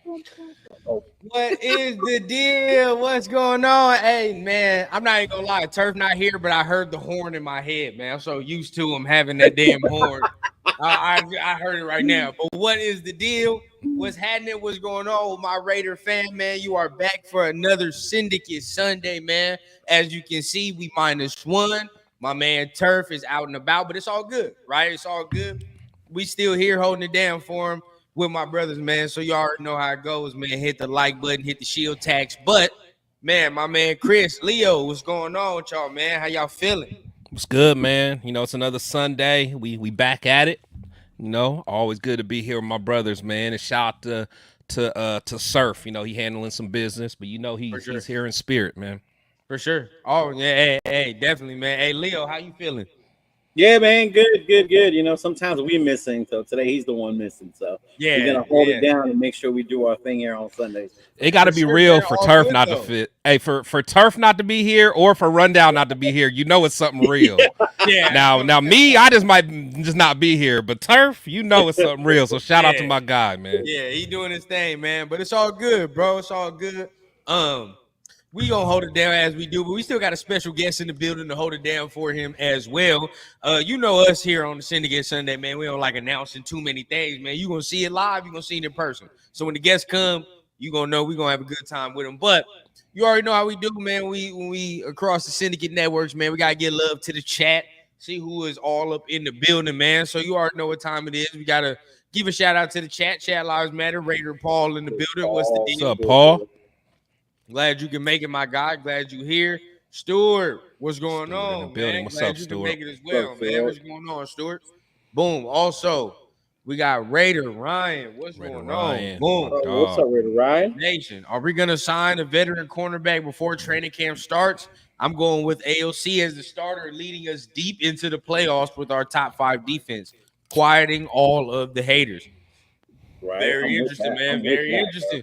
What is the deal? What's going on? Hey, man, I'm not even gonna lie. Turf not here, but I heard the horn in my head, man. I'm so used to him having that damn horn. I heard it right now. But what is the deal? What's happening? What's going on with my Raider fan, man? You are back for another Syndicate Sunday, man. As you can see, we -1. My man Turf is out and about, but it's all good, right? It's all good. We still here holding it down for him with my brothers, man. So you already know how it goes, man. Hit the like button, hit the shield tags. But, man, my man Chris, Leo, what's going on with y'all, man? How y'all feeling? What's good, man? You know, it's another Sunday. We back at it. You know, always good to be here with my brothers, man. And shout out to Surf. You know, he handling some business, but you know he's here in spirit, man. For sure. Oh, yeah, hey, definitely, man. Hey, Leo, how you feeling? Yeah, man, good. You know, sometimes we're missing, so today he's the one missing. So yeah, we're gonna hold it down and make sure we do our thing here on Sundays. It got to be real for Turf not to fit. Hey, for Turf not to be here or for Rundown not to be here, you know it's something real. Yeah. Now me, I just might just not be here, but Turf, you know it's something real. So shout out to my guy, man. Yeah, he doing his thing, man. But it's all good, bro. It's all good. We gonna hold it down as we do, but we still got a special guest in the building to hold it down for him as well. You know us here on the Syndicate Sunday, man. We don't like announcing too many things, man. You gonna see it live, you gonna see it in person. So when the guests come, you gonna know we gonna have a good time with them. But you already know how we do, man. When we across the Syndicate networks, man, we gotta get love to the chat, see who is all up in the building, man. So you already know what time it is. We gotta give a shout out to the chat. Chat lives matter. Raider Paul in the building. What's the deal? What's up, Paul? Glad you can make it, my guy. Glad you here. Stuart, what's going on, man? What's Glad up, you Stuart? can make it as well, man. What's going on, Stuart? Boom. Also, we got Raider Ryan. What's going on? Boom. What's up, Raider Ryan? Nation, are we going to sign a veteran cornerback before training camp starts? I'm going with AOC as the starter, leading us deep into the playoffs with our top 5 defense, quieting all of the haters. Right. Very interesting, man. Very interesting.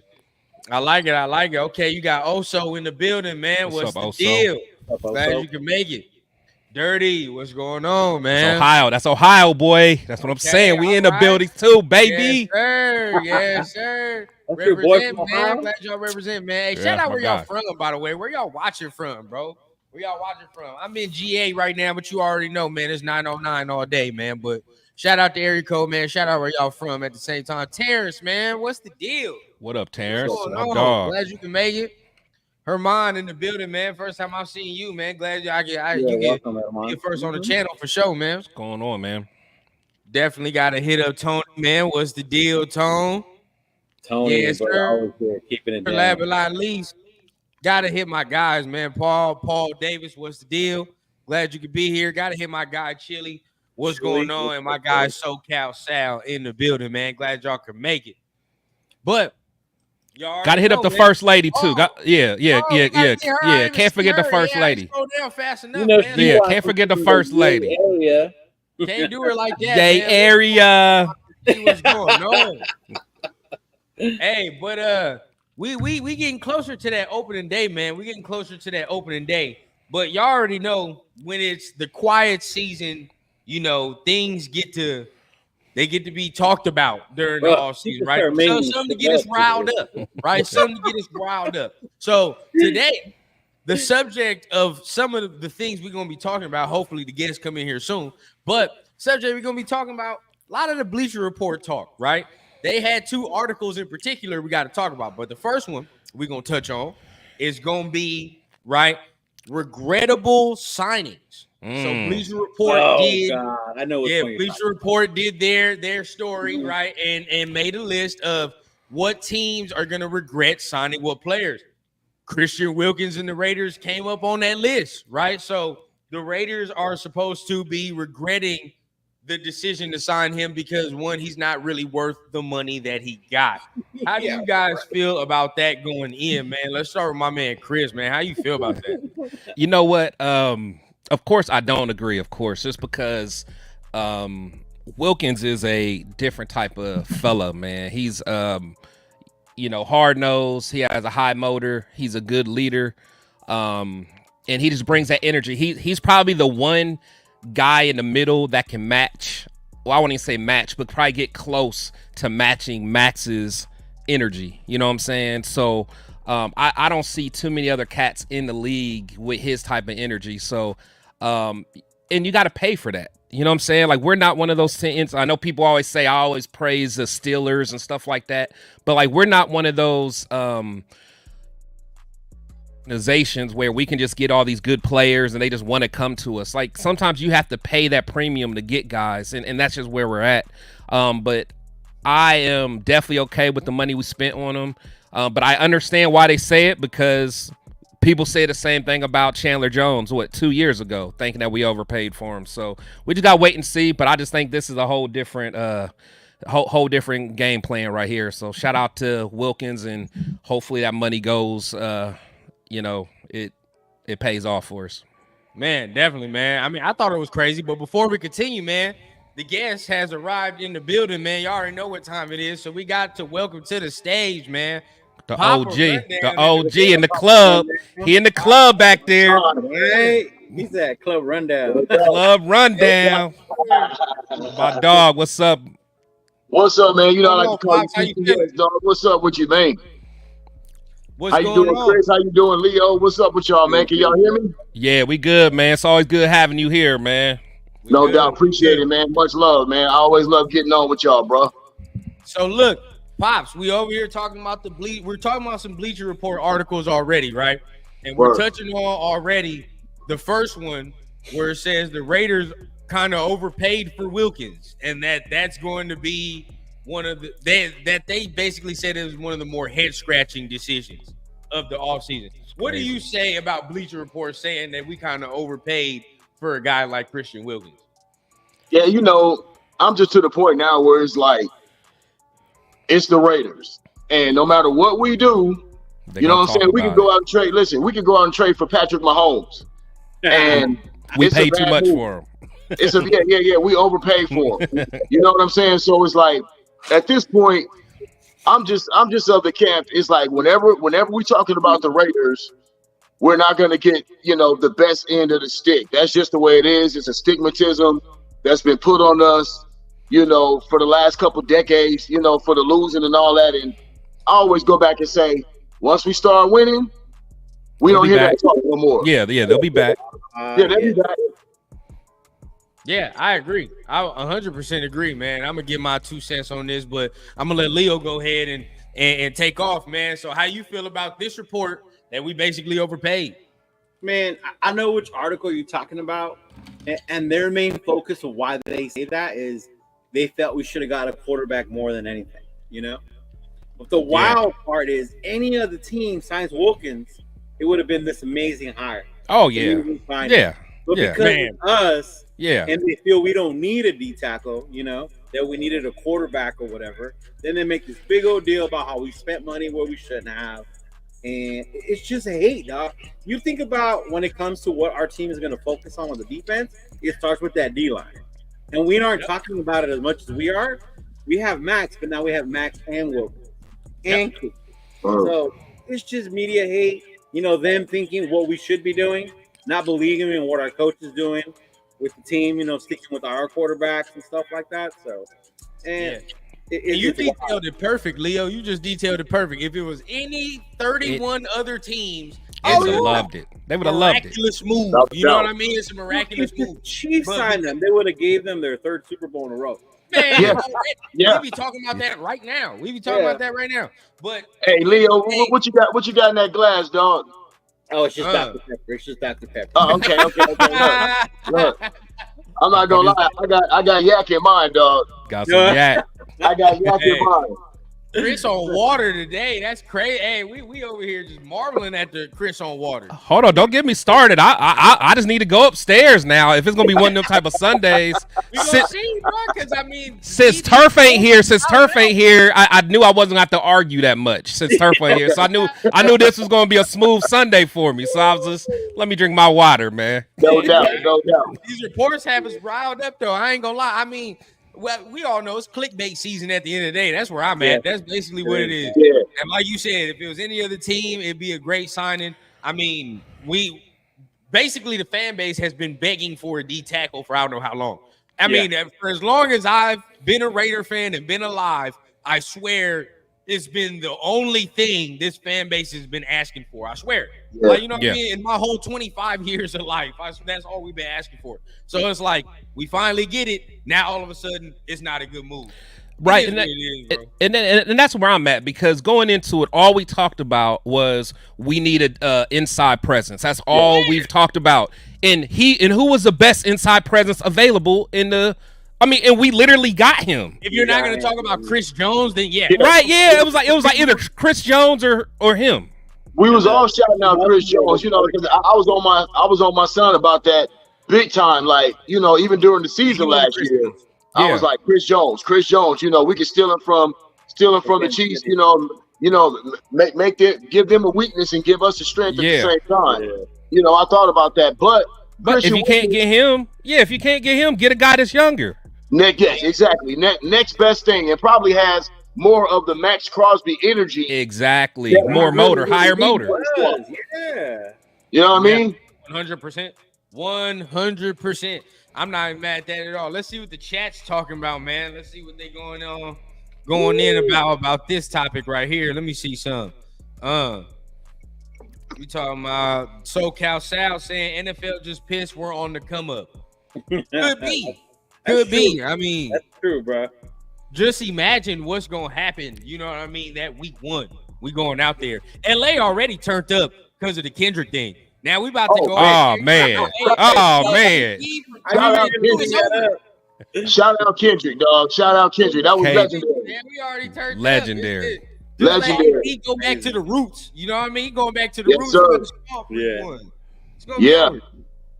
I like it. Okay, you got Oso in the building, man. What's the deal? Glad you can make it. Dirty, what's going on, man? That's Ohio, boy. That's what I'm saying. We in the building too, baby. Yes, sir. Represent, man. Glad y'all represent, man. Hey, shout out where y'all from, by the way. Where y'all watching from, bro? Where y'all watching from? I'm in GA right now, but you already know, man. It's 909 all day, man. But shout out to area code, man. Shout out where y'all from at the same time. Terrence, man, what's the deal? What up, Terrence? My dog. Glad you can make it. Herman in the building, man. First time I've seen you, man. Glad you get first on the channel for sure, man. What's going on, man? Definitely got to hit up Tony, man. What's the deal, Tone? Tony, yes, sir. Keeping it down. Lab at least. Got to hit my guys, man. Paul Davis, what's the deal? Glad you could be here. Got to hit my guy, Chili. What's going on? And my guy, SoCal Sal in the building, man. Glad y'all could make it. But got to hit up the first lady too. Yeah. Can't forget the first lady. Scroll down fast enough, man. Can't forget the first lady. Can't do her like that. Gay area. What's going on? Hey, but we getting closer to that opening day, man. We getting closer to that opening day. But y'all already know when it's the quiet season, you know, things get to be talked about during the off season, right? So something to get us riled up, right? Something to get us riled up. So today, the subject of some of the things we're going to be talking about, hopefully the guests come in here soon, but subject we're going to be talking about, a lot of the Bleacher Report talk, right? They had 2 articles in particular we got to talk about, but the first one we're going to touch on is going to be, right, regrettable signings. So Bleacher Report Bleacher Report did their story, right, and made a list of what teams are going to regret signing what players. Christian Wilkins and the Raiders came up on that list, right? So the Raiders are supposed to be regretting the decision to sign him because, one, he's not really worth the money that he got. How do you guys feel about that going in, man? Let's start with my man Chris, man. How you feel about that? You know what? Of course, I don't agree, of course, just because Wilkins is a different type of fella, man. He's, hard-nosed. He has a high motor. He's a good leader, and he just brings that energy. He's probably the one guy in the middle that can match. Well, I won't even say match, but probably get close to matching Max's energy. You know what I'm saying? So I don't see too many other cats in the league with his type of energy. So and you got to pay for that. You know what I'm saying? Like, we're not one of those teams. I know people always say I always praise the Steelers and stuff like that, but like, we're not one of those organizations where we can just get all these good players and they just want to come to us. Like, sometimes you have to pay that premium to get guys, and that's just where we're at. But I am definitely okay with the money we spent on them. But I understand why they say it, because people say the same thing about Chandler Jones, 2 years ago, thinking that we overpaid for him. So we just got to wait and see. But I just think this is a whole different whole different game plan right here. So shout out to Wilkins, and hopefully that money goes, it pays off for us. Man, definitely, man. I mean, I thought it was crazy. But before we continue, man, the guest has arrived in the building, man. You already know what time it is. So we got to welcome to the stage, man, the OG in the club. He in the club back there. Hey, he's at Club Rundown. Club Rundown. My dog, what's up? What's up, man? You know, I like to call you TPS, dog. What's up with you, man? What's how you doing, Chris? How you doing, Leo? What's up with y'all, man? Can y'all hear me? Yeah, we good, man. It's always good having you here, man. No doubt. Appreciate it, man. Much love, man. I always love getting on with y'all, bro. So look, Pops, we over here talking about we're talking about some Bleacher Report articles already, right? And we're touching on already the first one where it says the Raiders kind of overpaid for Wilkins, and that's going to be one of that they basically said it was one of the more head-scratching decisions of the offseason. What do you say about Bleacher Report saying that we kind of overpaid for a guy like Christian Wilkins? Yeah, I'm just to the point now where it's like, it's the Raiders, and no matter what we do, you know what I'm saying? We can go out and trade. Listen, we can go out and trade for Patrick Mahomes, and we paid too much for him. It's we overpaid for him. You know what I'm saying? So it's like, at this point, I'm just of the camp. It's like whenever we're talking about the Raiders, we're not going to get, the best end of the stick. That's just the way it is. It's a stigmatism that's been put on us, for the last couple decades, for the losing and all that. And I always go back and say, once we start winning, we don't hear that talk no more. Yeah, they'll be back. They'll be back. Yeah, I agree. I 100% agree, man. I'm gonna give my 2 cents on this, but I'm gonna let Leo go ahead and take off, man. So how you feel about this report that we basically overpaid? Man, I know which article you're talking about, and their main focus of why they say that is they felt we should have got a quarterback more than anything, But the wild part is any other team signs Wilkins, it would have been this amazing hire. Oh, yeah. Yeah. But because of us, yeah, and they feel we don't need a D tackle, that we needed a quarterback or whatever, then they make this big old deal about how we spent money where we shouldn't have. And it's just a hate, dog. You think about when it comes to what our team is going to focus on the defense, it starts with that D-line. And we aren't talking about it as much as we are. We have Max, but now we have Max and Wilkins. And so it's just media hate, them thinking what we should be doing, not believing in what our coach is doing with the team, sticking with our quarterbacks and stuff like that. So, you detailed it perfect, Leo. You just detailed it perfect. If it was any 31 other teams, they would have loved it. They would have loved it. Miraculous move. You know what I mean? It's a miraculous move. The Chiefs signed them. They would have gave them their 3rd Super Bowl in a row. Man, we be talking about that right now. But hey, Leo, what you got? What you got in that glass, dog? Oh, it's just Dr. Pepper. It's just Dr. Pepper. Oh, okay. Look, I'm not gonna lie. I got yak in mine, dog. Got some yak. I got yak in mine. Chris on water today. That's crazy. Hey, we over here just marveling at the Chris on water. Hold on, don't get me started. I just need to go upstairs now. If it's gonna be one of them type of Sundays. Since Turf ain't here, I knew I wasn't gonna have to argue that much since Turf ain't here. So I knew this was gonna be a smooth Sunday for me. So I was just let me drink my water, man. No doubt. These reports have us riled up though. I ain't gonna lie. I mean, well, we all know it's clickbait season at the end of the day. That's where I'm at. That's basically what it is. Yeah. And like you said, if it was any other team, it'd be a great signing. I mean, basically the fan base has been begging for a D tackle for I don't know how long. I mean, for as long as I've been a Raider fan and been alive, I swear it's been the only thing this fan base has been asking for. I swear. Yeah. Like, you know what I mean? In my whole 25 years of life, that's all we've been asking for. So it's like, we finally get it. Now, all of a sudden, it's not a good move. Right, and that's where I'm at, because going into it, all we talked about was we needed inside presence. That's all we've talked about. And who was the best inside presence available in the? I mean, and we literally got him. If you're not going to talk about Chris Jones, then right, yeah, it was like either Chris Jones or him. We was all shouting out Chris Jones, you know, because I was on my son about that big time. Like, you know, even during the season last year. I was like, Chris Jones, you know, we can steal him from the Chiefs, you know, give them a weakness and give us a strength at the same time. Yeah. You know, I thought about that, but if you can't get him, get a guy that's younger. Exactly. Next best thing, and probably has more of the Max Crosby energy. Exactly. More motor, higher motor. Yeah. You know what I mean? 100%. 100%. I'm not even mad at that at all. Let's see what the chat's talking about, man. Let's see what they going in about this topic right here. Let me see some. We talking about SoCal South saying NFL just pissed we're on the come up. Could be. I mean, that's true, bro. Just imagine what's gonna happen. You know what I mean? That week 1, we going out there. LA already turned up because of the Kendrick thing. Now we about to go. Oh man! Shout out Kendrick, dog. Shout out Kendrick. That was legendary. Man, we already turned legendary. Legendary. He go back to the roots. You know what I mean? Going back to the roots. Sir. Yeah.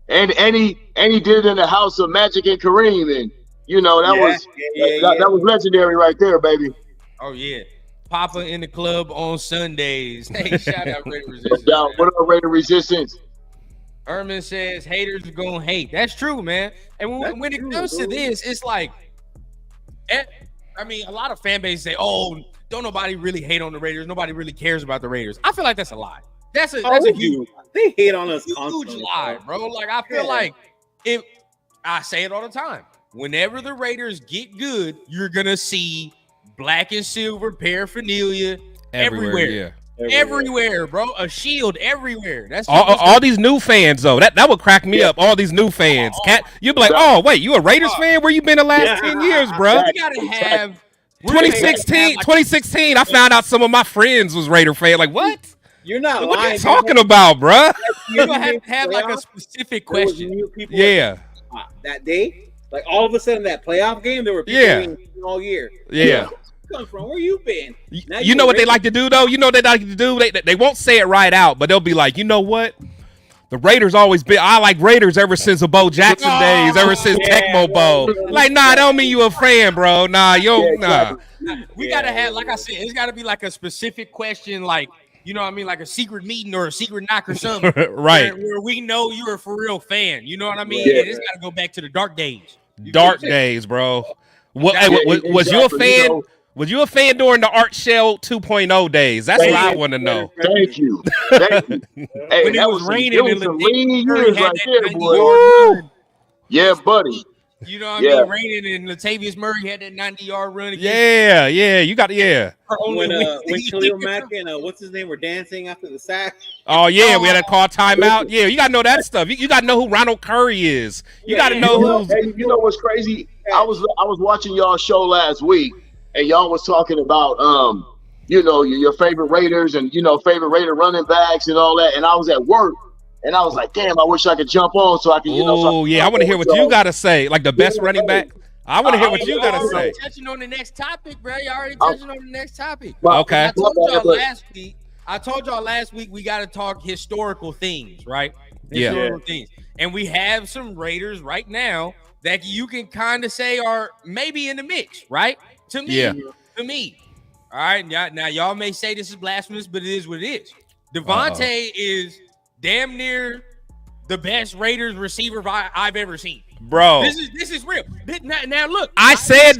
And he did it in the house of Magic and Kareem, and you know that was legendary right there, baby. Oh yeah. Papa in the club on Sundays. Hey, shout out Raider Resistance. What up, Raider Resistance? Erman says haters are gonna hate. That's true, man. And when it comes to this, it's like, I mean, a lot of fan bases say, "Oh, don't nobody really hate on the Raiders. Nobody really cares about the Raiders." I feel like that's a lie. That's a huge. They hate on us. Huge lie, bro. Like I feel like I say it all the time. Whenever the Raiders get good, you're gonna see black and silver paraphernalia everywhere. Everywhere, bro. A shield everywhere. That's all these new fans, though. That would crack me up. All these new fans. You'd be like, oh, wait, you a Raiders fan? Where you been the last 10 years, bro? You gotta have 2016, I found out some of my friends was Raider fan. Like, what? You're not what lying. are you talking about, bro? You're gonna have like a specific question. That day, like all of a sudden, that playoff game, there were people all year. Yeah. Come from where you been? You know what they like to do though? You know what they like to do? They won't say it right out, but they'll be like, you know what? The Raiders always been. I like Raiders ever since the Bo Jackson days, ever since Tecmo Bowl. Like, nah, that don't mean you a fan, bro. Nah, nah. We gotta have, like I said, it's gotta be like a specific question, like, you know what I mean, like a secret meeting or a secret knock or something, right? Where we know you're a for real fan. You know what I mean? And it's gotta go back to the dark days. Dark days, bro. Was you a fan? Was you a fan during the Art Shell 2.0 days? That's what I want to know. Thank you. Hey, when it was raining in the years right there, boy. Yeah, buddy. You know what I mean? Raining and Latavius Murray had that 90-yard run. Yeah. You got When Khalil Mack and what's his name were dancing after the sack. Oh yeah, we had to call timeout. Yeah, you gotta know that stuff. You gotta know who Ronald Curry is. You gotta know who. Hey, you know what's crazy? I was watching y'all show last week. And y'all was talking about, you know, your favorite Raiders and, you know, favorite Raider running backs and all that. And I was at work, and I was like, damn, I wish I could jump on so I can, you know. Oh, yeah, I want to hear what you got to say. Like the best running back. I want to hear what you got to say. Touching on the next topic, bro. You already touching on the next topic. Okay. I told y'all last week we got to talk historical things, right? Historical things. And we have some Raiders right now that you can kind of say are maybe in the mix, right? To me. All right. Now, y'all may say this is blasphemous, but it is what it is. Davante is damn near the best Raiders receiver I've ever seen. Bro. This is real. Now, look. I said,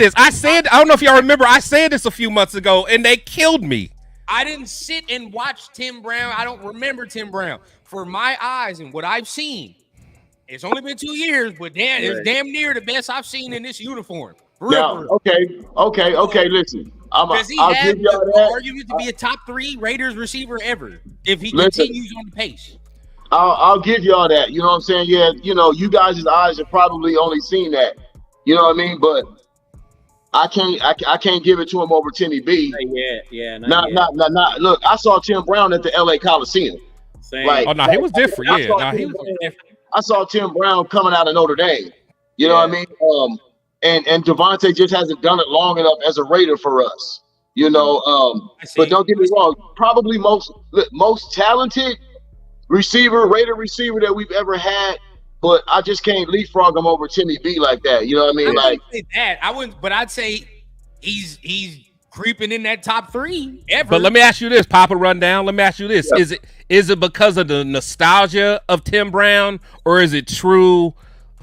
I don't know if y'all remember, I said this a few months ago, and they killed me. I didn't sit and watch Tim Brown. I don't remember Tim Brown. For my eyes and what I've seen, it's only been 2 years, but it's damn near the best I've seen in this uniform. Okay. Listen, Because he I'll had give y'all the that. argument to be a top 3 Raiders receiver ever if he Listen. continues on the pace. I'll give y'all that. You know what I'm saying? Yeah, you guys' eyes have probably only seen that. You know what I mean? But I can't give it to him over Timmy B. Not yet. Not. Look, I saw Tim Brown at the LA Coliseum. Same. Like, Oh no, he was different. Yeah, no, he was different. I saw Tim Brown coming out of Notre Dame. You know what I mean? And Davante just hasn't done it long enough as a Raider for us. You know, but don't get me wrong. Probably most talented Raider receiver that we've ever had. But I just can't leapfrog him over Timmy B like that. You know what I mean? I wouldn't say that. I wouldn't, but I'd say he's creeping in that top 3 ever. But let me ask you this, Papa Rundown. Let me ask you this: Yeah. is it because of the nostalgia of Tim Brown, or is it true?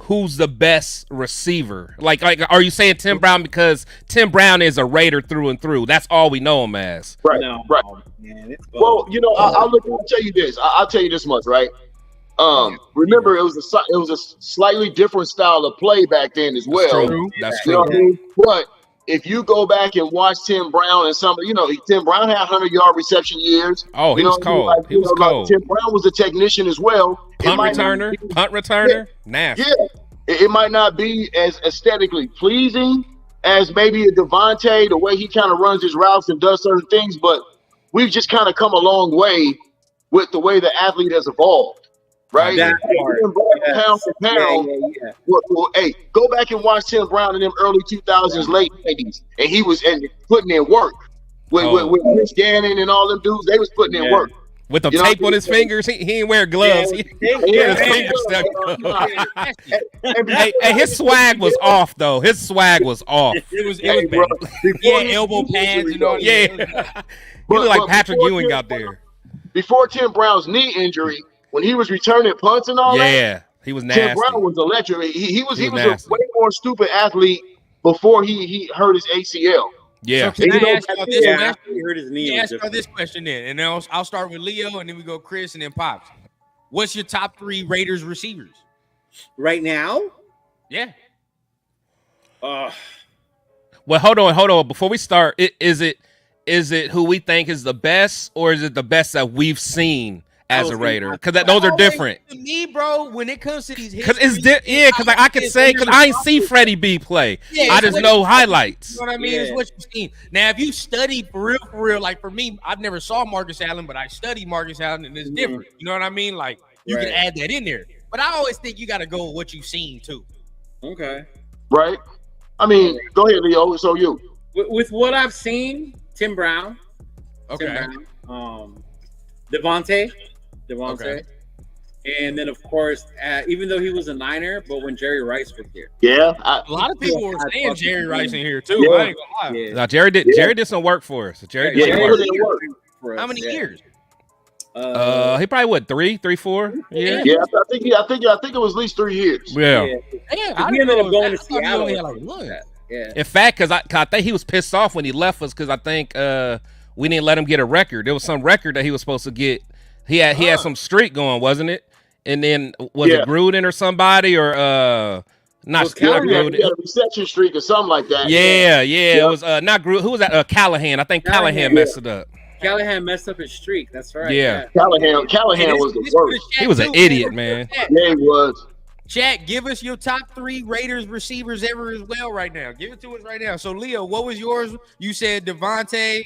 Who's the best receiver? Like, are you saying Tim Brown because Tim Brown is a Raider through and through? That's all we know him as. Right. No, Right. Man, it's Well, I'll tell you this. I'll tell you this much, right? Remember, it was a slightly different style of play back then as well. That's You know true. what I mean? But if you go back and watch Tim Brown and Tim Brown had 100-yard reception years. Oh, he was cold. He was cold. Tim Brown was a technician as well. Punt returner, nasty. Yeah, it might not be as aesthetically pleasing as maybe a Davante, the way he kind of runs his routes and does certain things, but we've just kind of come a long way with the way the athlete has evolved, right? That part. Pound for pound. Yeah. Well, hey, go back and watch Tim Brown in them early 2000s, late 90s, and he was putting in work with Rich Gannon and all them dudes. They was putting in work. With the tape on his fingers, he ain't wear gloves. His fingers stuck. Hey, his swag was off though. His swag was off. It was bad. Yeah, elbow pads and all. Yeah, he looked like Patrick Ewing out there. Before Tim Brown's knee injury, when he was returning punts and all that, yeah, he was nasty. Tim Brown was electric. He was a nasty. way more stupid athlete before he hurt his ACL. Yeah. So can I ask y'all this question? He hurt his knee. Yeah, ask y'all this question then, and then I'll start with Leo, and then we go Chris, and then Pops. What's your top 3 Raiders receivers right now? Yeah. Well, hold on. Before we start, is it who we think is the best, or is it the best that we've seen as a Raider? Because those are different. To me, bro, when it comes to these, Because because I could say because I ain't see Freddie B play. Yeah, I just know highlights. You know what I mean? It's what you've seen. Now, if you study for real, like for me, I've never saw Marcus Allen, but I studied Marcus Allen, and it's different. You know what I mean? Like you can add that in there. But I always think you got to go with what you've seen too. Okay. Right. I mean, go ahead, Leo. So you. With what I've seen, Tim Brown. Okay. Tim Brown, Davante. Okay. And then, of course, even though he was a Niner, but when Jerry Rice was here. Yeah. A lot of people were saying Jerry Rice in here too. Yeah. I ain't gonna lie. Yeah. Now Jerry did some work for us. Jerry did some work. For us, How many years? He probably 3, 4. Yeah. Yeah. I think it was at least 3 years. Yeah. Yeah, We ended up going to I thought he only had Seattle. like one. Yeah. In fact, because I think he was pissed off when he left us because I think we didn't let him get a record. There was some record that he was supposed to get. He had some streak going, wasn't it? And then was it Gruden or somebody or not Gruden? He had a reception streak or something like that. Yeah. It was not Gruden. Who was that? Callahan. I think Callahan messed it up. Callahan messed up his streak. That's right. Yeah. Callahan was the worst. He was an idiot, man. Yeah, he was. Chat, give us your top 3 Raiders receivers ever as well right now. Give it to us right now. So, Leo, what was yours? You said Davante,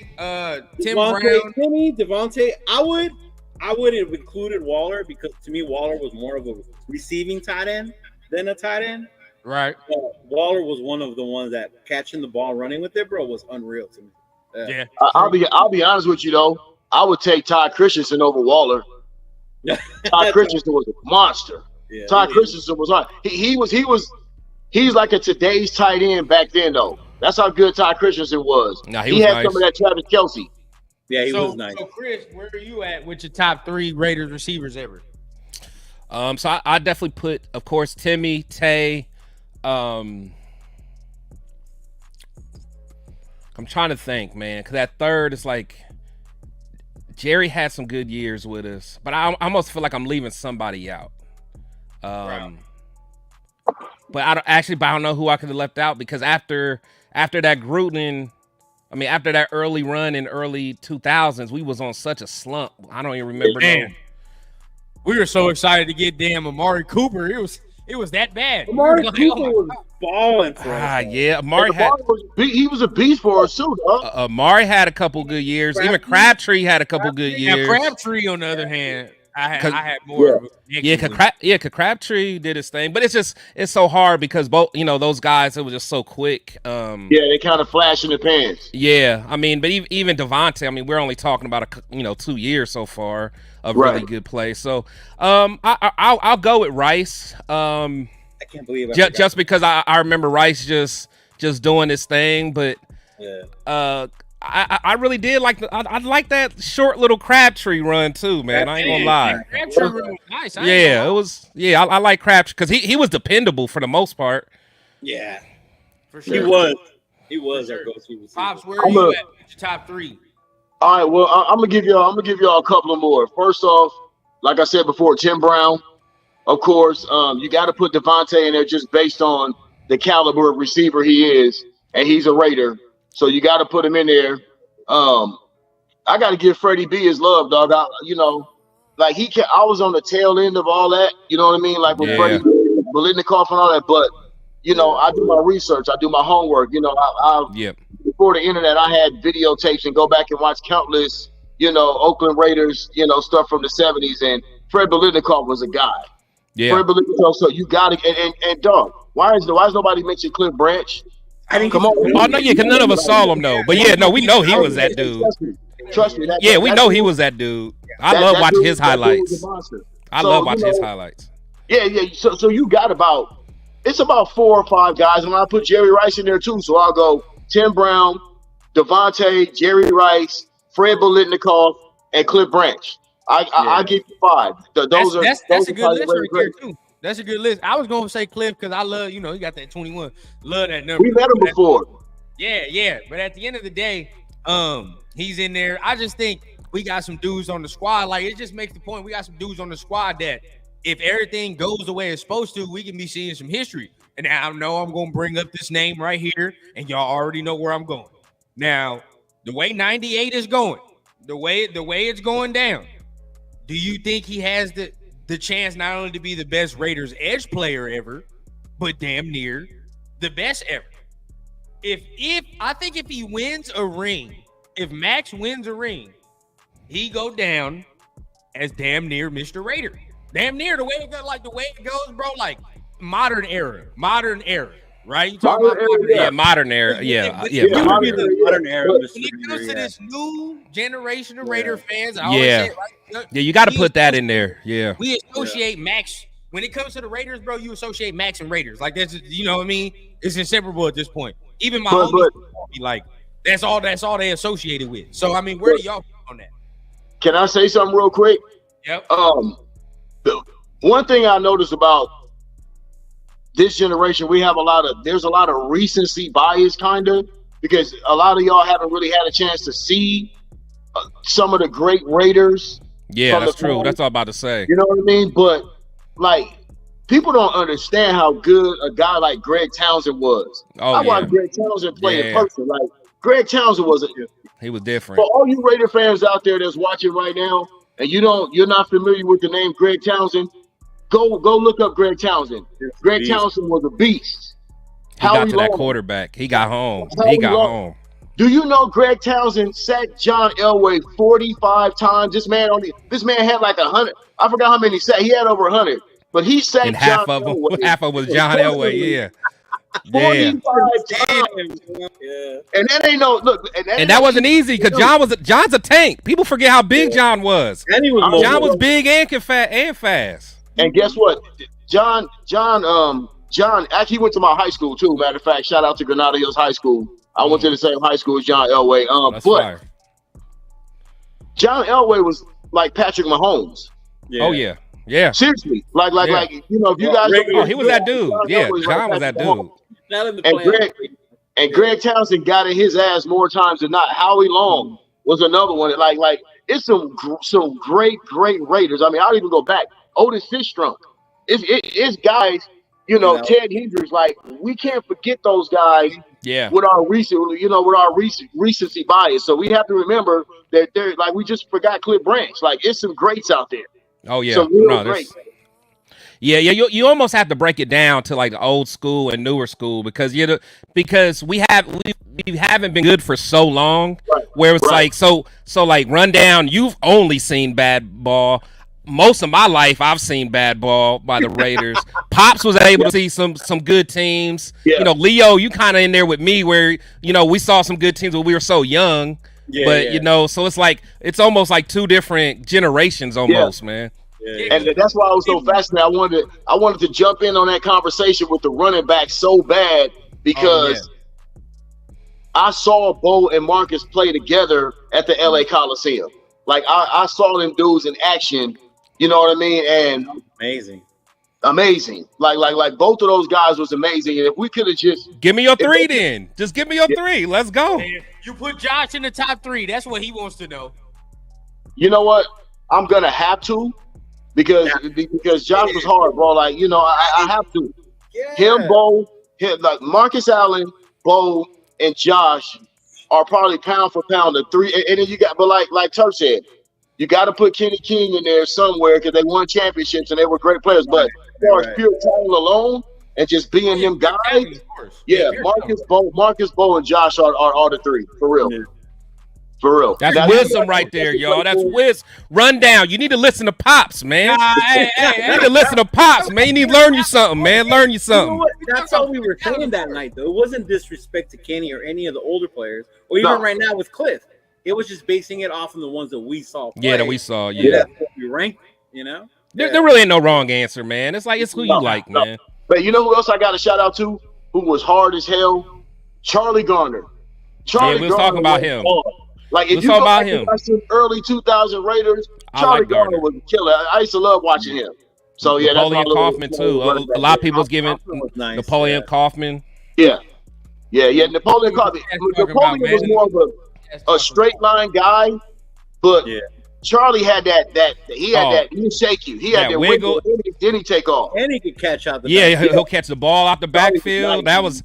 Tim Brown. Davante. I would have included Waller because to me Waller was more of a receiving tight end than a tight end. Right. Waller was one of the ones that catching the ball, running with it, bro, was unreal to me. Yeah. I'll be honest with you though. I would take Ty Christensen over Waller. Ty Christensen was a monster. Yeah, Ty Christensen was on. He's like a today's tight end back then though. That's how good Ty Christensen was. Nah, he had nice. some of that Travis Kelce. Yeah, he was nice. So, Chris, where are you at with your top 3 Raiders receivers ever? So I definitely put, of course, Timmy, Tae. I'm trying to think, man, because that third is like Jerry had some good years with us, but I almost feel like I'm leaving somebody out. But I don't know who I could have left out because after that Gruden, I mean, after that early run in early 2000s, we was on such a slump. I don't even remember. Man, we were so excited to get damn Amari Cooper. It was that bad. Amari Cooper was balling for us. Yeah, Amari he was a beast for us too, dog. Amari had a couple good years. Even Crabtree had a couple good years. Now, Crabtree, on the other hand, I had more. Yeah, Crabtree did his thing, but it's so hard because both, those guys, it was just so quick. They kind of flash in the pants. Yeah, I mean, but even Davante, I mean, we're only talking about 2 years so far of really good play. So, I'll go with Rice. I can't believe it. Just because I remember Rice just doing his thing, but I really did like I like that short little Crabtree run too, man. I ain't gonna lie. Crabtree run was nice. It was. Yeah, I like Crabtree because he was dependable for the most part. Yeah, for sure. He was our go-to receiver. Pops, where are you at with your top 3? All right, well, I'm gonna give y'all a couple of more. First off, like I said before, Tim Brown, of course. You got to put Davante in there just based on the caliber of receiver he is, and he's a Raider, so you got to put him in there. I got to give Freddie B his love, dog. I was on the tail end of all that. You know what I mean? Like with Freddie Bolitnikoff and all that, but I do my research, I do my homework. Before the internet, I had videotapes and go back and watch countless, Oakland Raiders, stuff from the 70s. And Fred Bolitnikoff was a guy. Yeah. Fred Bolitnikoff, so you got to and dog. Why is nobody mention Cliff Branch? I didn't come on. Oh no, because none of us saw him though. But we know he was that dude. Trust me. We know he was that dude. I love watching his highlights. I love watching his highlights. Yeah. So you got it's about 4 or 5 guys, and I put Jerry Rice in there too. So I'll go Tim Brown, Davante, Jerry Rice, Fred Bolitnikoff, and Cliff Branch. I give you 5. That's a good list right there too. That's a good list. I was going to say Cliff because I love, he got that 21. Love that number. We met him before. Yeah. But at the end of the day, he's in there. I just think we got some dudes on the squad. Like, it just makes the point. We got some dudes on the squad that if everything goes the way it's supposed to, we can be seeing some history. And I know I'm going to bring up this name right here, and y'all already know where I'm going. Now, the way 98 is going, the way it's going down, do you think he has the chance not only to be the best Raiders edge player ever, but damn near the best ever? I think if he wins a ring, if Max wins a ring, he go down as damn near Mr. Raider. Damn near the way it goes, the way it goes, bro. Like modern era, right? You talk about modern era, yeah. Modern era. When it comes to this new generation of Raider fans, I always say it, right? You got to put that in there. Yeah, we associate Max. When it comes to the Raiders, bro, you associate Max and Raiders. Like that's, you know what I mean? It's inseparable at this point. Even my homies be like, that's all they associated with. So I mean, where do y'all put on that? Can I say something real quick? Yep. One thing I noticed about this generation, there's a lot of recency bias, kind of, because a lot of y'all haven't really had a chance to see some of the great Raiders. Yeah, that's true. That's all I'm about to say. You know what I mean? But people don't understand how good a guy like Greg Townsend was. I watched Greg Townsend play in person. Like, Greg Townsend he was different. For all you Raider fans out there that's watching right now, and you're not familiar with the name Greg Townsend, go look up Greg Townsend. Greg Townsend was a beast. He got to that quarterback. He got home. Home. Do you know Greg Townsend sacked John Elway 45 times? This man had like 100. I forgot how many sacked. He had over 100. But he sacked and half of them was John Elway. Yeah. 45 times. Yeah. And that ain't no look. And that wasn't easy because John's a tank. People forget how big John was. And John was big and fast. And guess what? John actually went to my high school too. Matter of fact, shout out to Granada Hills High School. I went to the same high school as John Elway. But John Elway was like Patrick Mahomes. Yeah. Oh yeah. Yeah. Seriously. Like if you guys he was that dude. Yeah, John was that dude. And Greg Townsend got in his ass more times than not. Howie Long was another one. Like it's some great Raiders. I mean, I'll even go back. Otis Fishstrunk. It's guys you know, Ted Hendricks. Like, we can't forget those guys. Yeah. With our recency bias, so we have to remember that they're like, we just forgot Cliff Branch. Like, it's some greats out there. Oh yeah. Some real greats. Yeah. You almost have to break it down to like the old school and newer school because we haven't been good for so long. Right. Where it's like so like Rundown. You've only seen bad ball. Most of my life, I've seen bad ball by the Raiders. Pops was able to see some good teams. Yeah. You know, Leo, you kind of in there with me where, you know, we saw some good teams when we were so young. Yeah, but, you know, so it's almost like two different generations almost, man. Yeah. And that's why I was so fascinated. I wanted to jump in on that conversation with the running back so bad because I saw Bo and Marcus play together at the LA Coliseum. Like, I saw them dudes in action. You know what I mean? And amazing. Like both of those guys was amazing. And if we could have just give me your three, then just give me your three. Let's go. You put Josh in the top 3. That's what he wants to know. You know what? I'm gonna have to because Josh was hard, bro. Like, you know, I have to. Yeah. Him, Bo, like Marcus Allen, Bo, and Josh are probably pound for pound the 3. And then you got, but like Turk said, you got to put Kenny King in there somewhere because they won championships and they were great players. But as far as pure talent alone and just being them guys, Marcus, Bo, and Josh are the 3 for real. Yeah. For real. That's wisdom right there, y'all. That's wisdom. Rundown. You need to listen to Pops, man. You need to listen to Pops, man. You need to learn you something, man. Learn you something. You know what? That's all we were saying that night, though. It wasn't disrespect to Kenny or any of the older players, or even right now with Cliff. It was just basing it off of the ones that we saw play. Yeah, that we saw, yeah. That's what we ranked, you know? There really ain't no wrong answer, man. It's like, it's who you like, man. But you know who else I got to shout out to? Who was hard as hell? Charlie Garner. We was talking about him. Like, if you go back and watch some early 2000 Raiders, Charlie Garner was a killer. I used to love watching him. So, yeah, Napoleon Kaufman, too. A lot of people's giving Napoleon Kaufman. Yeah. Napoleon Kaufman. Napoleon was more of a straight line guy, but Charlie had that he'd shake you. He had that wiggle, then he take off. And he could catch out the backfield. He'll catch the ball out the backfield. That was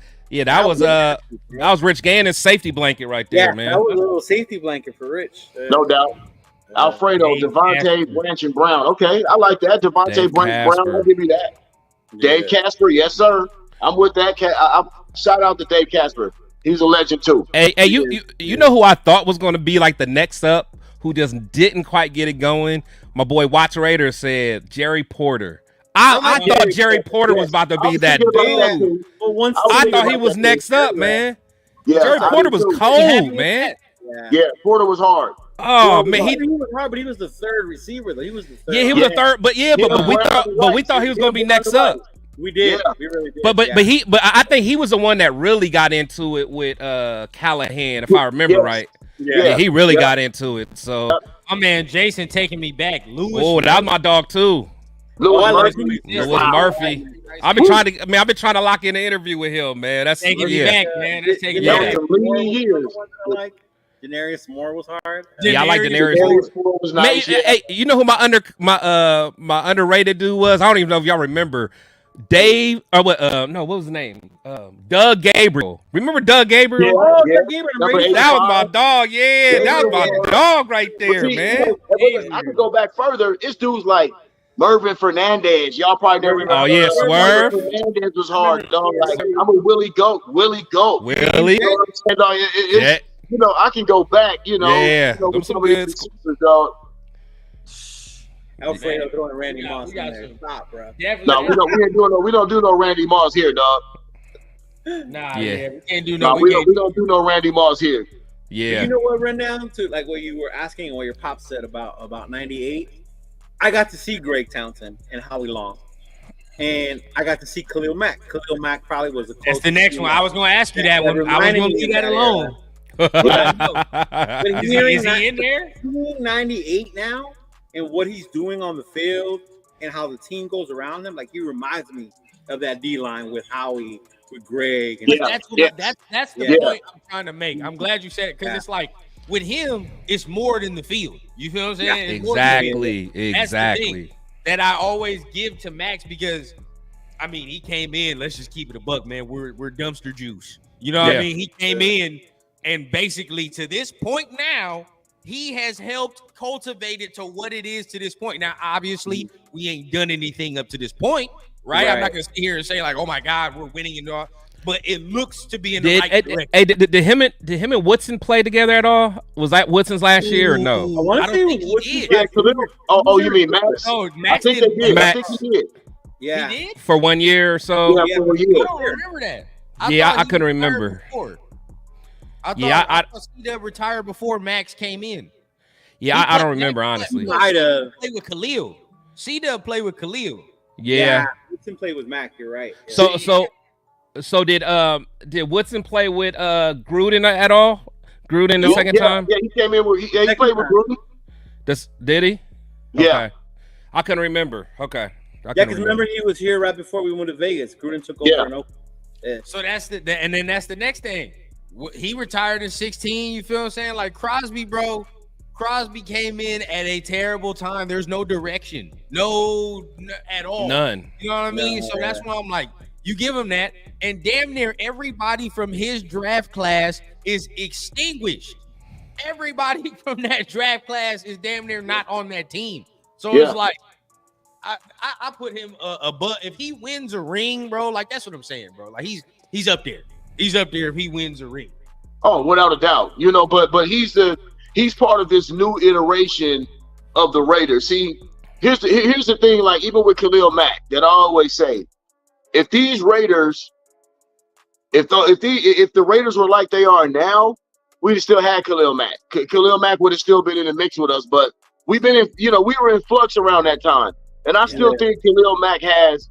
Rich Gannon's safety blanket right there, man. That was a little safety blanket for Rich. No doubt. Alfredo, Davante, Branch, and Brown. Okay, I like that. Davante, Branch, Brown, I'll give you that. Dave Casper, yes, sir. I'm with that. Shout out to Dave Casper. He's a legend too. Hey, you know who I thought was going to be like the next up, who just didn't quite get it going? My boy Watch Raider said Jerry Porter. I thought Jerry Porter was about to be that dude. I thought he was next up, man. Yeah, Jerry Porter was cold, man. Yeah, Porter was hard. Oh man, he was hard, but he was the third receiver though. He was the third. Yeah, he was the third, but we thought he was going to be next up. We did. Yeah. We really did. But I think he was the one that really got into it with Callahan, if I remember right. Yeah, he really got into it. So my man Jason taking me back. Lewis. Oh, that was my dog too. Lewis Murphy. I've been trying to lock in an interview with him, man. That's taking me back, man. That's taking me back. Denarius Moore was hard. Yeah, I like Denarius Moore. Was nice. Hey, you know who my underrated dude was? I don't even know if y'all remember. Dave, what was his name? Doug Gabriel. Remember Doug Gabriel? Doug Gabriel. That was my dog. Yeah, that was my dog right there, man. I could go back further. This dude's like Mervin Fernandez. Y'all probably never remember. Oh yeah, Swerve. Fernandez was hard, dog. Like, I'm a Willie Goat. Willie. You know, I can go back. You know, yeah. Some good dog. Alfredo throwing Randy Moss in there. Stop, bro. No, we don't do no Randy Moss here, dog. We can't do we don't do no Randy Moss here. Yeah. You know what, Rundown, to like what you were asking and what your pop said about 98? I got to see Greg Townsend and Howie Long. And I got to see Khalil Mack. Khalil Mack probably was the closest. That's the next one. I was going to ask you that one. I was going to leave that alone. But is he in there? 98 now? And what he's doing on the field and how the team goes around him, like he reminds me of that D line with Howie, with Greg. And that's the point I'm trying to make. I'm glad you said it because it's like with him, it's more than the field. You feel what I'm saying? Exactly. That's the thing that I always give to Max because I mean, he came in. Let's just keep it a buck, man. We're dumpster juice. You know what I mean? He came in, and basically to this point now, he has helped cultivate it to what it is to this point. Now, obviously, we ain't done anything up to this point, right? I'm not gonna sit here and say like, "Oh my God, we're winning," and all. But it looks to be in the right direction. Hey, did him and Woodson play together at all? Was that Woodson's last year or no? I don't think he did. Yeah, oh, you mean Max? No, Max I think they did. Max. I think he did. Yeah. He did? For 1 year or so? Yeah, for a year. I don't remember that. I couldn't remember. I thought C-Dub retired before Max came in. Yeah, I don't remember, honestly. Might have played with Khalil. C-Dub played with Khalil. Yeah. Woodson played with Mac. You're right. Yeah. So did Woodson play with Gruden at all? Gruden the second time? Yeah, he came in with he played with Gruden. Did he? Yeah. Okay. I couldn't remember. Okay. Because remember he was here right before we went to Vegas. Gruden took over and opened. Yeah. So that's and then that's the next thing. He retired in 16. You feel what I'm saying? Like Crosby, bro. Crosby came in at a terrible time. There's no direction, no at all. None. You know what I mean? So that's why I'm like, you give him that, and damn near everybody from his draft class is extinguished. Everybody from that draft class is damn near not on that team. So it's like, I put him if he wins a ring, bro. Like that's what I'm saying, bro. Like he's up there. He's up there if he wins a ring. Oh, without a doubt. You know, but he's part of this new iteration of the Raiders. See, here's the thing. Like even with Khalil Mack, that I always say, if these Raiders, if the Raiders were like they are now, we'd still had Khalil Mack. Khalil Mack would have still been in the mix with us. But we've been in, we were in flux around that time, and I still think Khalil Mack has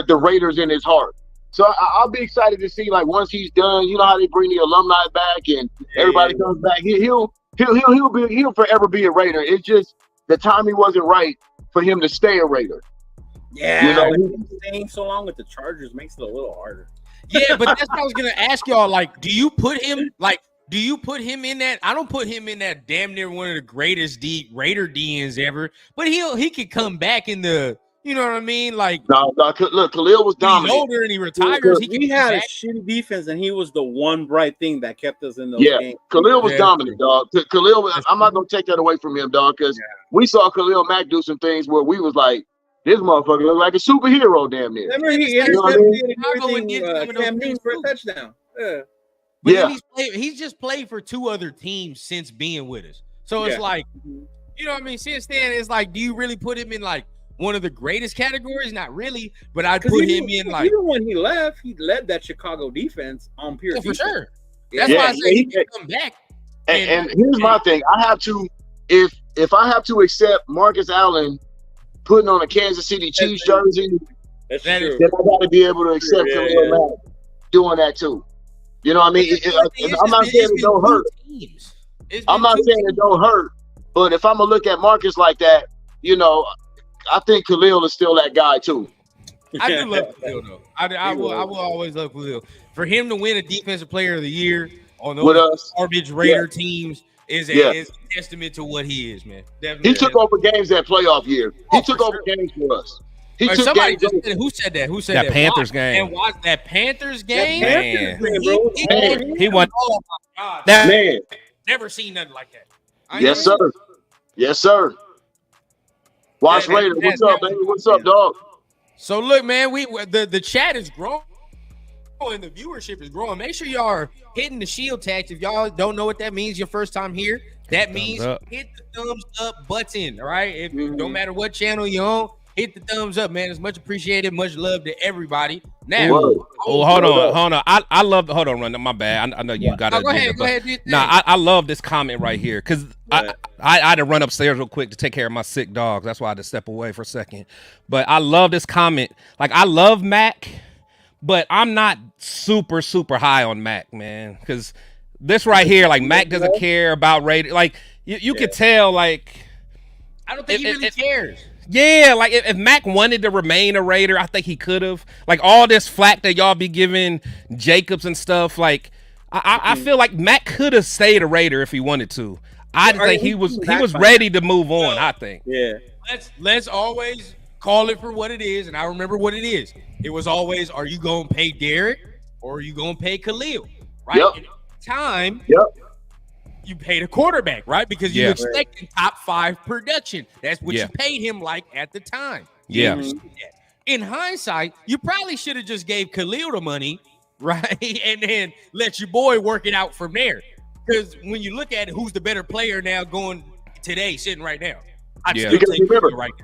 the Raiders in his heart. So I'll be excited to see, like, once he's done, you know how they bring the alumni back and everybody comes back. He'll forever be a Raider. It's just the timing wasn't right for him to stay a Raider. Yeah, staying so long with the Chargers makes it a little harder. Yeah, but that's what I was gonna ask y'all. Like, do you put him in that? I don't put him in that damn near one of the greatest Raider DNs ever. But he could come back in the. You know what I mean? Like, no, look, Khalil was dominant. He's older and he retires. He had a shitty defense, and he was the one bright thing that kept us in those games. Khalil was dominant, dog. I'm not gonna take that away from him, dog, because we saw Khalil Mack do some things where we was like, this motherfucker look like a superhero, damn near. Remember he Cam Newton for a touchdown. But he's just played for 2 other teams since being with us. So it's like, you know what I mean? Since then, it's like, do you really put him in like one of the greatest categories? Not really, but I'd put him in like. Even when he left, he led that Chicago defense on pure defense. For sure. That's why I say he can come back. And here's my thing: I have to, if I have to accept Marcus Allen putting on a Kansas City Chiefs jersey, then I got to be able to accept Khalil Mack doing that too. You know what I mean? I'm not saying it don't hurt. I'm not saying it don't hurt, but if I'm gonna look at Marcus like that, I think Khalil is still that guy too. I do love Khalil though. I will always love Khalil. For him to win a Defensive Player of the Year on those garbage Raider teams is a testament to what he is, man. Definitely. He took over games that playoff year. He took over games for us. Somebody just said, who said that? Who said that? Panthers game. And watch that Panthers game. He won. Oh my God, man! Never seen nothing like that. Yes, sir. Yes, sir. Watch Raider. What's up, baby? What's up, dog? So look, man, the chat is growing and the viewership is growing. Make sure y'all are hitting the shield tags. If y'all don't know what that means, your first time here, that means hit the thumbs up button. All right, if no matter what channel you're on, hit the thumbs up, man. It's much appreciated. Much love to everybody. Now, hold on. I love. Hold on, run. My bad. I know you got to. Go ahead. I love this comment right here because I had to run upstairs real quick to take care of my sick dogs. That's why I had to step away for a second. But I love this comment. Like, I love Mac, but I'm not super high on Mac, man. Because this right here, like, Mac doesn't care about Raiders. Like, you could tell, like, I don't think he really cares. Yeah, like if Mac wanted to remain a Raider, I think he could have. Like all this flack that y'all be giving Jacobs and stuff, like I feel like Mac could have stayed a Raider if he wanted to. I think he was ready to move on. I think. Yeah. Let's always call it for what it is, and I remember what it is. It was always, are you going to pay Derek or are you going to pay Khalil? Right? Yep. And at the time, Yep. you paid a quarterback, right? Because you expected top 5 production. That's what you paid him like at the time. Yeah. In hindsight, you probably should have just gave Khalil the money, right? And then let your boy work it out from there. Because when you look at it, who's the better player now going today, sitting right now? Because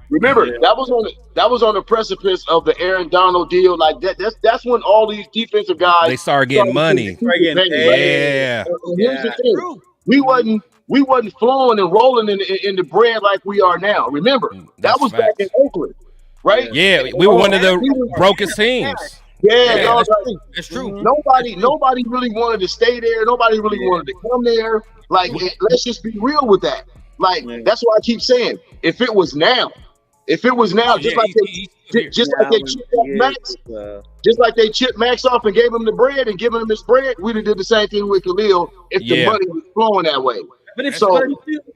remember, that was on the precipice of the Aaron Donald deal. Like that's when all these defensive guys they started getting money. Here's the thing: we wasn't flowing and rolling in the bread like we are now. Remember, that was back in Oakland, right? Yeah, we were one of the brokest teams. Yeah, that's true. Nobody really wanted to stay there. Nobody really wanted to come there. Like, let's just be real with that. Like, that's why I keep saying, if it was now, just like they chipped Max off and gave him the bread and given him his bread, we'd have did the same thing with Khalil if the money was flowing that way. But it's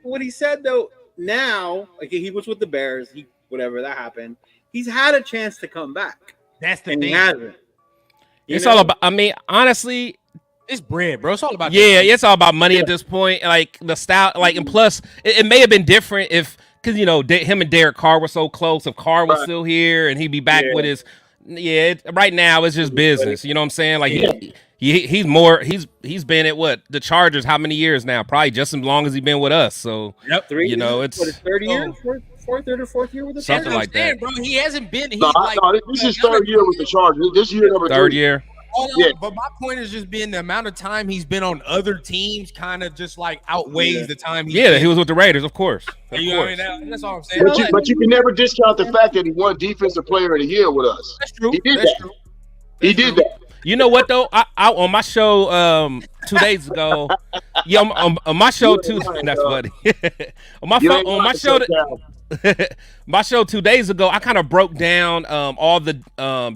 what he said though. Now, like he was with the Bears, whatever that happened. He's had a chance to come back. That's the thing. He hasn't. It's all about. I mean, honestly. It's bread, bro. It's all about it's all about money at this point. Like the style, like, and plus, it may have been different if, because him and Derek Carr were so close. If Carr was still here and he'd be back with his, right now it's just business. You know what I'm saying? Like he's been at the Chargers how many years now? Probably just as long as he's been with us. So 3 years. It's his third year, third or fourth year with the something Chargers? like that, bro. He hasn't been. This is third year with the Chargers. This year number 3. Third year. But my point is just being the amount of time he's been on other teams kind of just like outweighs the time he was with the Raiders, of course. You know what I mean? That's all I'm saying. But you can never discount the fact that he won Defensive Player of the Year with us. That's true. He did that. He did that. You know what though? I on my show 2 days ago, on my show that's funny. My show 2 days ago, I kind of broke down all the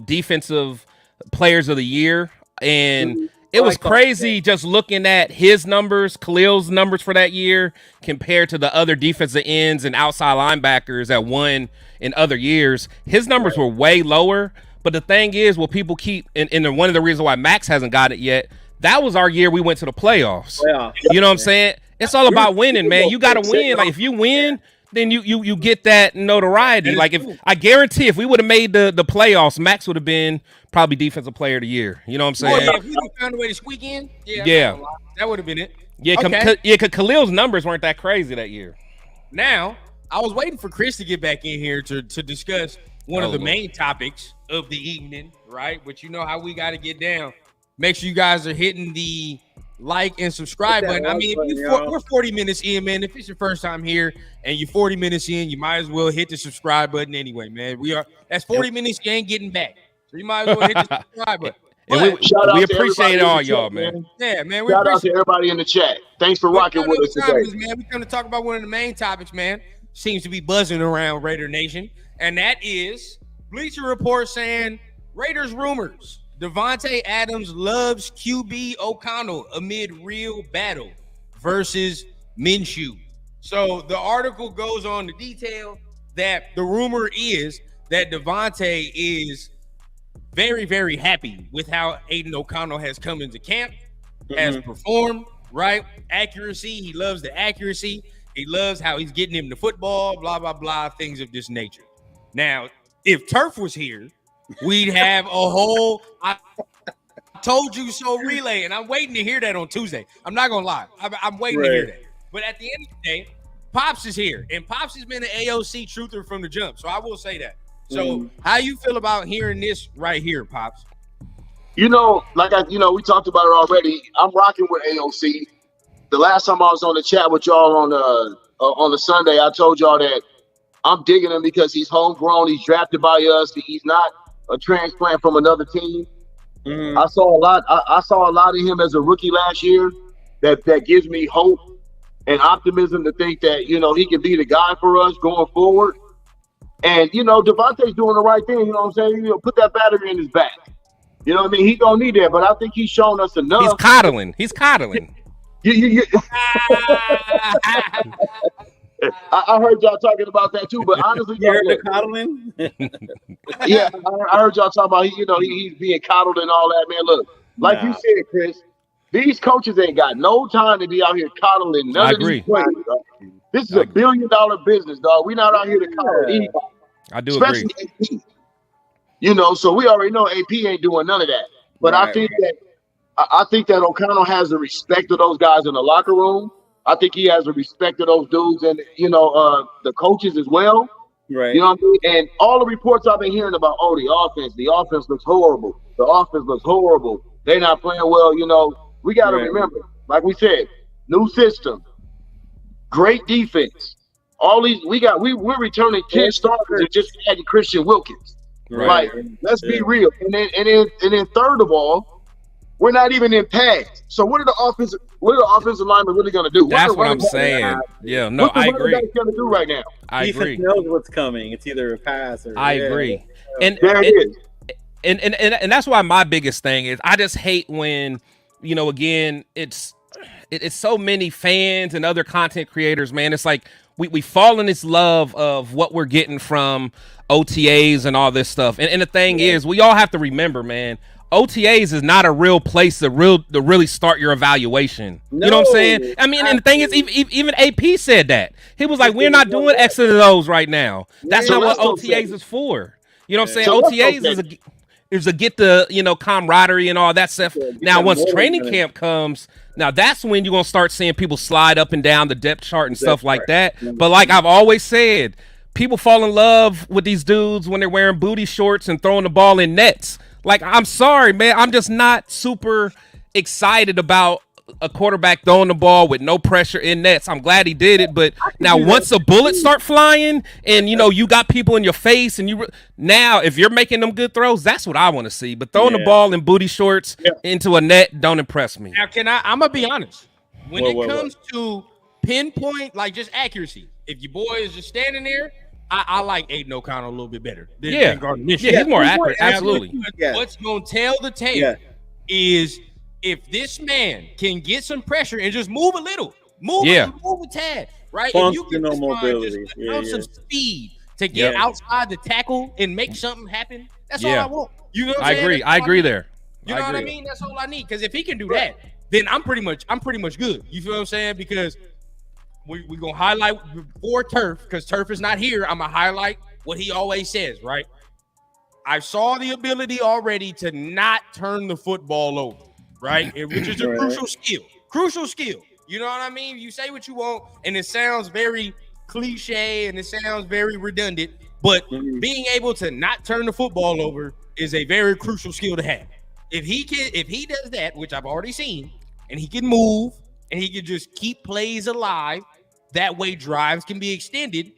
defensive players of the year, and it was crazy just looking at his numbers, Khalil's numbers for that year compared to the other defensive ends and outside linebackers that won in other years. His numbers were way lower, but the thing is, what people keep, and one of the reasons why Max hasn't got it yet, that was our year we went to the playoffs. You know what I'm saying? It's all about winning, man. You got to win. Like, if you win, then you get that notoriety. Like, I guarantee if we would have made the playoffs, Max would have been probably Defensive Player of the Year. You know what I'm saying? If we found a way to squeak in, that would have been it. Because Khalil's numbers weren't that crazy that year. Now, I was waiting for Chris to get back in here to discuss one of the main topics of the evening, right? But you know how we got to get down. Make sure you guys are hitting the like and subscribe button. I mean, we're 40 minutes in, man. If it's your first time here and you're 40 minutes in, you might as well hit the subscribe button anyway, man. That's 40 minutes you ain't getting back. So you might as well hit the subscribe button. And we appreciate all y'all, man. Yeah, man. Shout out to everybody in the chat. Thanks for rocking with us today. Man, we come to talk about one of the main topics, man. Seems to be buzzing around Raider Nation, and that is Bleacher Report saying Raiders rumors. Davante Adams loves QB O'Connell amid real battle versus Minshew. So the article goes on to detail that the rumor is that Davante is very, very happy with how Aidan O'Connell has come into camp, has performed, right? Accuracy. He loves the accuracy. He loves how he's getting him the football, blah, blah, blah, things of this nature. Now, if Turf was here, we'd have a whole I told you so relay, and I'm waiting to hear that on Tuesday. I'm not going to lie. I'm waiting to hear that. But at the end of the day, Pops is here, and Pops has been an AOC truther from the jump, so I will say that. So how you feel about hearing this right here, Pops? We talked about it already. I'm rocking with AOC. The last time I was on the chat with y'all on the Sunday, I told y'all that I'm digging him because he's homegrown. He's drafted by us. He's not a transplant from another team. I saw a lot. I saw a lot of him as a rookie last year. That gives me hope and optimism to think that he can be the guy for us going forward. And Davante's doing the right thing. You know what I'm saying? Put that battery in his back. You know what I mean? He don't need that, but I think he's shown us enough. He's coddling. I heard y'all talking about that too. But honestly, You heard the coddling? yeah, I heard y'all talking about he's being coddled and all that. Man, look, like you said, Chris, these coaches ain't got no time to be out here coddling none of these players. This is a $1 billion business, dog. We're not out here to coddle anybody. I do especially agree. AP. So we already know AP ain't doing none of that. But I think that O'Connell has the respect of those guys in the locker room. I think he has the respect of those dudes and the coaches as well. Right. You know what I mean? And all the reports I've been hearing about, the offense looks horrible. The offense looks horrible. They're not playing well. We got to remember, like we said, new system, great defense. All these we're returning 10 starters and just adding Christian Wilkins. Right. Like, let's be real. And then third of all, we're not even in pads. So what are the offensive linemen really going to do? That's what I'm saying. Yeah, no, I agree. What going to do right now? I agree. Defense knows what's coming. It's either a pass or. I agree. And there it is. And that's why my biggest thing is I just hate when again it's so many fans and other content creators, man. It's like we fall in this love of what we're getting from OTAs and all this stuff. And the thing is, we all have to remember, man, OTAs is not a real place to really start your evaluation. No, you know what I'm saying? I mean, and the thing is, even AP said that. He was like, we're not doing X of those right now. That's not what OTAs is for. You know what I'm saying? So OTAs is a get the, camaraderie and all that stuff. Now, once training camp comes, now that's when you're going to start seeing people slide up and down the depth chart and stuff like that. But like I've always said, people fall in love with these dudes when they're wearing booty shorts and throwing the ball in nets. Like, I'm sorry, man. I'm just not super excited about a quarterback throwing the ball with no pressure in nets. I'm glad he did it, but now once the bullets start flying and you got people in your face and now if you're making them good throws, that's what I want to see. But throwing the ball in booty shorts into a net don't impress me. Now, I'm gonna be honest. When it comes to pinpoint, like just accuracy, if your boy is just standing there, I like Aidan O'Connell a little bit better than Gardner Minshew. Yeah, he's more accurate. Absolutely. What's gonna tell the tale is if this man can get some pressure and just move a little, move a tad, right? If you get this mobility, some speed to get outside the tackle and make something happen, that's all I want. You know what I'm saying? I agree there. You know what I mean? That's all I need. Because if he can do that, then I'm pretty much good. You feel what I'm saying? Because we're gonna highlight before Turf, because Turf is not here. I'm gonna highlight what he always says, right? I saw the ability already to not turn the football over, right? Which is a crucial skill. You know what I mean? You say what you want, and it sounds very cliche and it sounds very redundant, but being able to not turn the football over is a very crucial skill to have. If he does that, which I've already seen, and he can move and he can just keep plays alive, that way drives can be extended,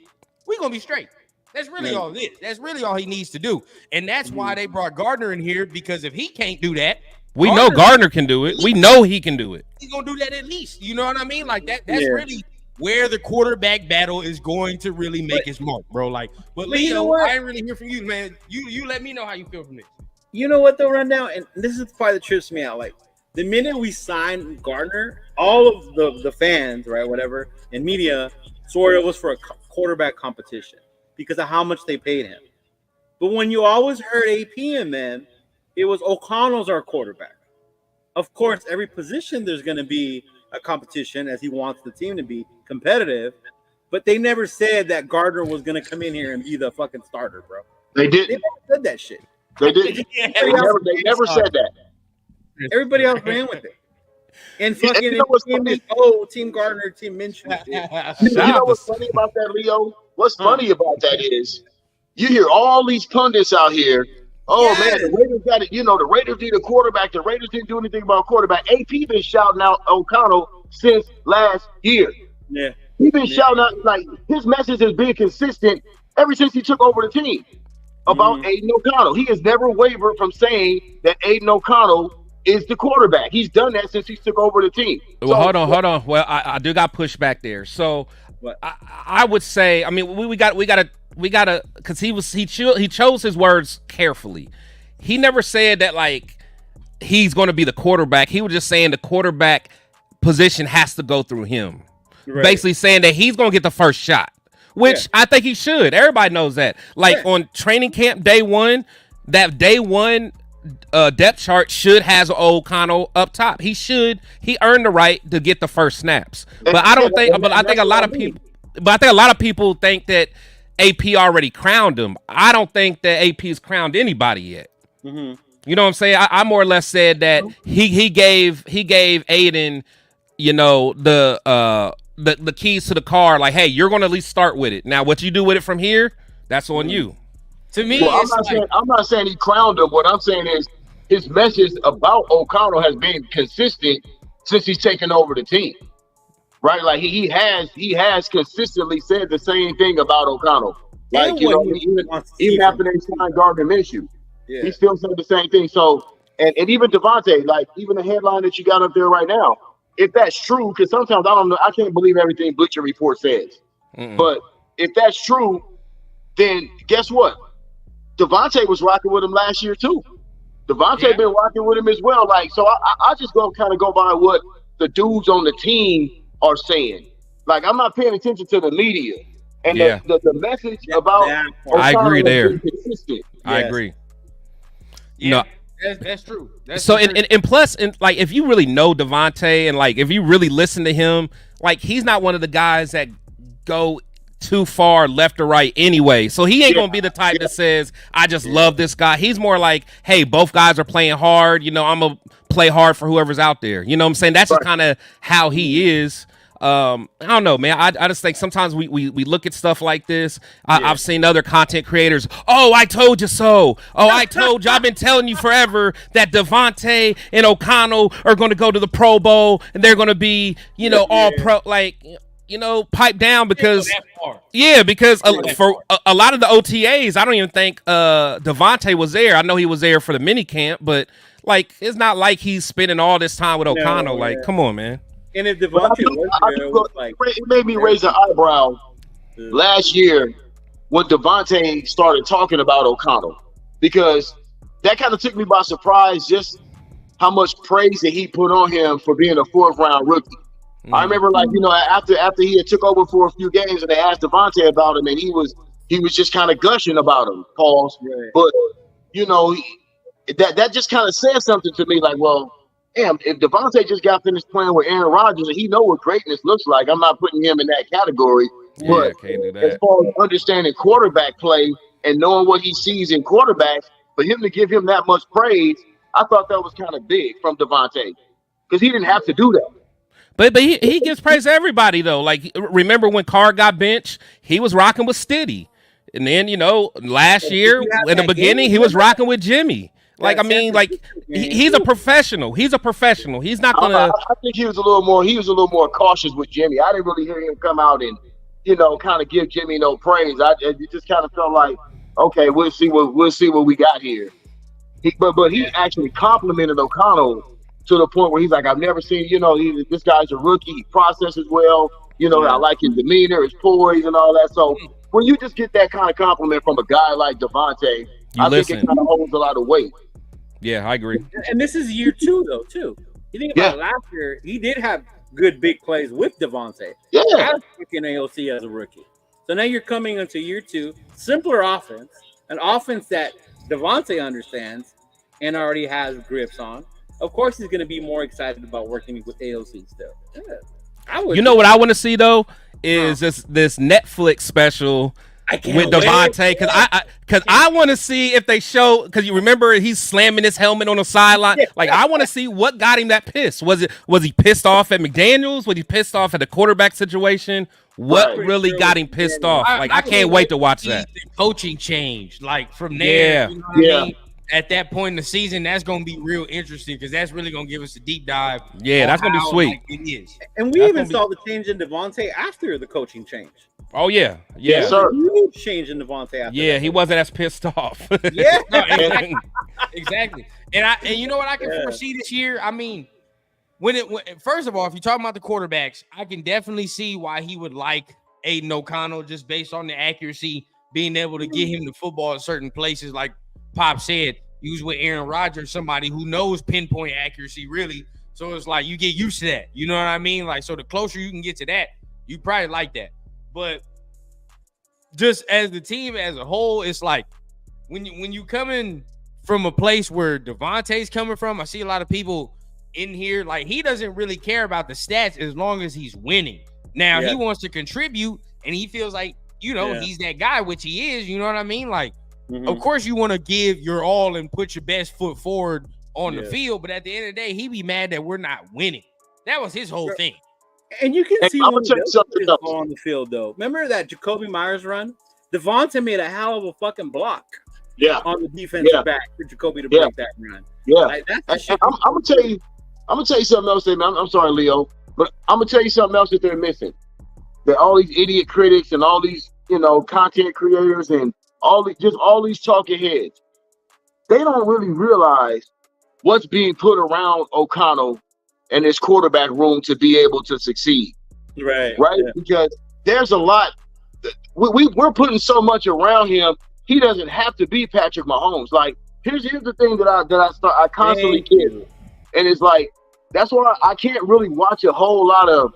we're gonna be straight. That's really all it is. That's really all he needs to do. And that's why they brought Gardner in here, because if he can't do that, we know Gardner can do it. We know he can do it. He's gonna do that at least. You know what I mean? Like that's really where the quarterback battle is going to really make its mark, bro. Like, but Leo, I ain't really hear from you, man. You let me know how you feel from this. You know what though, Rundown? And this is the part that trips me out. Like, the minute we signed Gardner, all of the fans, right, whatever, and media swore it was for a quarterback competition because of how much they paid him. But when you always heard AP and them, it was O'Connell's our quarterback. Of course, every position there's going to be a competition as he wants the team to be competitive, but they never said that Gardner was going to come in here and be the fucking starter, bro. They didn't. They never said that shit. They didn't. They never said that. Everybody else ran with it. And fucking Team Gardner, Team Minshew. You know what's funny about that, Leo? What's funny about that is you hear all these pundits out here. Oh man, the Raiders got it. The Raiders need a quarterback. The Raiders didn't do anything about a quarterback. AP been shouting out O'Connell since last year. Yeah, he's been shouting out, like, his message has been consistent ever since he took over the team about Aidan O'Connell. He has never wavered from saying that Aidan O'Connell is the quarterback. He's done that since he took over the team. Well, hold on. Well, I do got pushback there. So I would say, I mean, we got to, because he chose his words carefully. He never said that like he's going to be the quarterback. He was just saying the quarterback position has to go through him. Right. Basically saying that he's going to get the first shot. which I think he should. Everybody knows that. Like on training camp day one, that day one depth chart should has O'Connell up top. He earned the right to get the first snaps. But I don't think. But I think a lot of people. But I think a lot of people think that AP already crowned him. I don't think that AP's crowned anybody yet. Mm-hmm. You know what I'm saying? I more or less said that he gave Aidan, you know, the keys to the car. Like, hey, you're going to at least start with it. Now, what you do with it from here, that's on you. To me, well, I'm not saying he crowned him. What I'm saying is his message about O'Connell has been consistent since he's taken over the team. Right? Like he has consistently said the same thing about O'Connell. Like, you know, even after they signed Gardner Minshew, he still said the same thing. So, and even Davante, like even the headline that you got up there right now, if that's true, because sometimes I can't believe everything Bleacher Report says. But if that's true, then guess what? Davante was rocking with him last year too. Davante been rocking with him as well. Like, so I just go by what the dudes on the team are saying. Like, I'm not paying attention to the media. And the message about I agree there. Consistent. I agree. Yeah, that's true. So and plus, and like if you really know Davante and like if you really listen to him, like he's not one of the guys that go too far left or right anyway. So he ain't gonna be the type that says, I just love this guy. He's more like, hey, both guys are playing hard. You know, I'm gonna play hard for whoever's out there. You know what I'm saying? That's just kind of how he is. I don't know, man. I just think sometimes we look at stuff like this. I've seen other content creators. Oh, I told you so. Oh, I told you. I've been telling you forever that Davante and O'Connell are going to go to the Pro Bowl and they're going to be, you know, all pro. Like, you know, pipe down because because for a lot of the OTAs, I don't even think Davante was there. I know he was there for the mini camp, but like it's not like he's spending all this time with O'Connell. Like, come on, man. And if Davante was there, it made me raise an eyebrow last year when Davante started talking about O'Connell, because that kind of took me by surprise just how much praise that he put on him for being a 4th round rookie. I remember, like, you know, after he had took over for a few games and they asked Davante about him, and he was just kind of gushing about him, Pauls. But you know, that just kind of said something to me, like, well, damn, if Davante just got finished playing with Aaron Rodgers and he know what greatness looks like, I'm not putting him in that category. But as far as understanding quarterback play and knowing what he sees in quarterbacks, for him to give him that much praise, I thought that was kind of big from Davante, because he didn't have to do that. But he gives praise to everybody though. Like, remember when Carr got benched, he was rocking with Stiddy, and then you know last year in the beginning he was rocking with Jimmy. Like, I mean, like he's a professional. He's a professional. He's not gonna. I think he was a little more cautious with Jimmy. I didn't really hear him come out and, you know, kind of give Jimmy no praise. It just kind of felt like, okay, we'll see what we got here. But he actually complimented O'Connell to the point where he's like, I've never seen, you know, this guy's a rookie. He processes well. You know, I like his demeanor, his poise, and all that. So when you just get that kind of compliment from a guy like Davante, I think it kind of holds a lot of weight. Yeah, I agree. And this is year 2, though, too. You think about last year, he did have good big plays with Davante. Yeah. As in AOC as a rookie. So now you're coming into year 2, simpler offense, an offense that Davante understands and already has grips on. Of course, he's going to be more excited about working with AOC still. Yeah. You know what I want to see, though, is this Netflix special with Davante, because I want to see if they show, because you remember he's slamming his helmet on the sideline. Like, I want to see what got him that pissed. Was he pissed off at McDaniels? Was he pissed off at the quarterback situation? What really got him pissed off? Like, I can't wait to watch that. The coaching change, like from there. You know what I mean? At that point in the season, that's going to be real interesting, because that's really going to give us a deep dive. Yeah, that's going to be sweet. Like, it is. And we even saw the change in Davante after the coaching change. Oh, yeah. Yes, sir. Huge change in Davante after that. He wasn't as pissed off. Yeah. No, exactly. And you know what I can foresee this year? I mean, first of all, if you're talking about the quarterbacks, I can definitely see why he would like Aidan O'Connell, just based on the accuracy, being able to get him the football at certain places. Like Pop said, he was with Aaron Rodgers, somebody who knows pinpoint accuracy, really. So it's like you get used to that. You know what I mean? Like, so the closer you can get to that, you probably like that. But just as the team as a whole, it's like when you coming from a place where Davante's coming from, I see a lot of people in here like he doesn't really care about the stats as long as he's winning. Now he wants to contribute and he feels like, you know, he's that guy, which he is, you know what I mean? Like, of course you want to give your all and put your best foot forward on the field, but at the end of the day, he be mad that we're not winning. That was his whole thing. And you can see I'm gonna tell you something else on the field though. Remember that Jacoby Myers run? Davante made a hell of a fucking block. On the defensive back for Jacoby to break that run. Like, that's the I'm gonna tell you something else. I'm sorry, Leo, but I'm gonna tell you something else that they're missing. That all these idiot critics and all these, you know, content creators and all these talking heads, they don't really realize what's being put around O'Connell and his quarterback room to be able to succeed. Right? Yeah. Because there's a lot. We're putting so much around him. He doesn't have to be Patrick Mahomes. Like, here's the thing that I constantly get, and it's like that's why I can't really watch a whole lot of.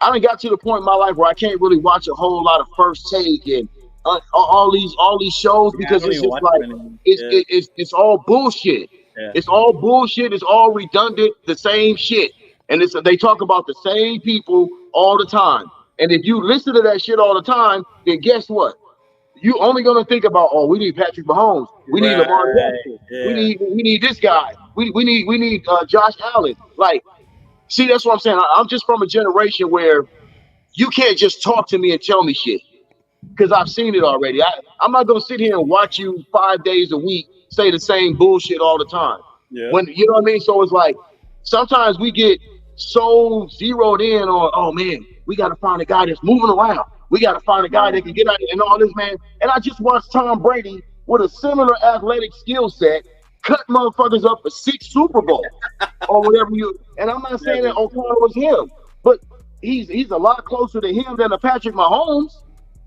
I done got to the point in my life where I can't really watch a whole lot of First Take and all these shows because it's just like it's all bullshit. Yeah. It's all bullshit. It's all redundant. The same shit, and they talk about the same people all the time. And if you listen to that shit all the time, then guess what? You only gonna think about, oh, we need Patrick Mahomes, we need Lamar Jackson, we need this guy, we need Josh Allen. Like, see, that's what I'm saying. I'm just from a generation where you can't just talk to me and tell me shit because I've seen it already. I'm not gonna sit here and watch you 5 days a week say the same bullshit all the time. Yeah. When you know what I mean. So it's like sometimes we get so zeroed in on, oh man, we got to find a guy that's moving around. We got to find a guy that can get out and all this, man. And I just watched Tom Brady with a similar athletic skill set cut motherfuckers up for 6 Super Bowls or whatever you. And I'm not saying that O'Connell was him, but he's a lot closer to him than a Patrick Mahomes.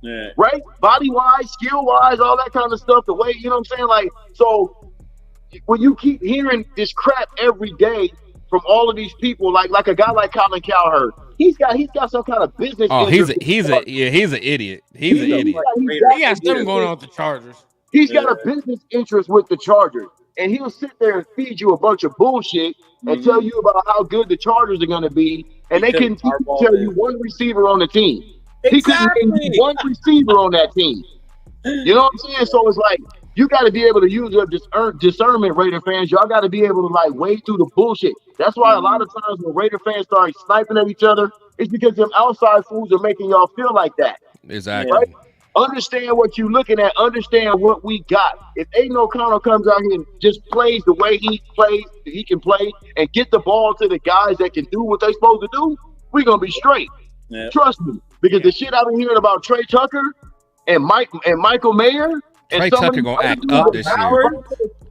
Yeah. Right? Body wise, skill wise, all that kind of stuff. The way, you know what I'm saying? Like, so when you keep hearing this crap every day from all of these people, like a guy like Colin Cowherd, he's got some kind of business. Oh, he's an idiot. He's an idiot. He got something going on with the Chargers. He's got a business interest with the Chargers, and he'll sit there and feed you a bunch of bullshit and tell you about how good the Chargers are going to be, and they couldn't tell you one receiver on the team. Exactly. He couldn't name one receiver on that team. You know what I'm saying? So it's like you got to be able to use your discernment, Raider fans. Y'all got to be able to like wade through the bullshit. That's why a lot of times when Raider fans start sniping at each other, it's because them outside fools are making y'all feel like that. Exactly. Right? Understand what you're looking at. Understand what we got. If Aidan O'Connell comes out here and just plays the way he can play, and get the ball to the guys that can do what they're supposed to do, we're going to be straight. Yep. Trust me. Because the shit I've been hearing about Trey Tucker and Michael Mayer and Trey Tucker gonna act up this year.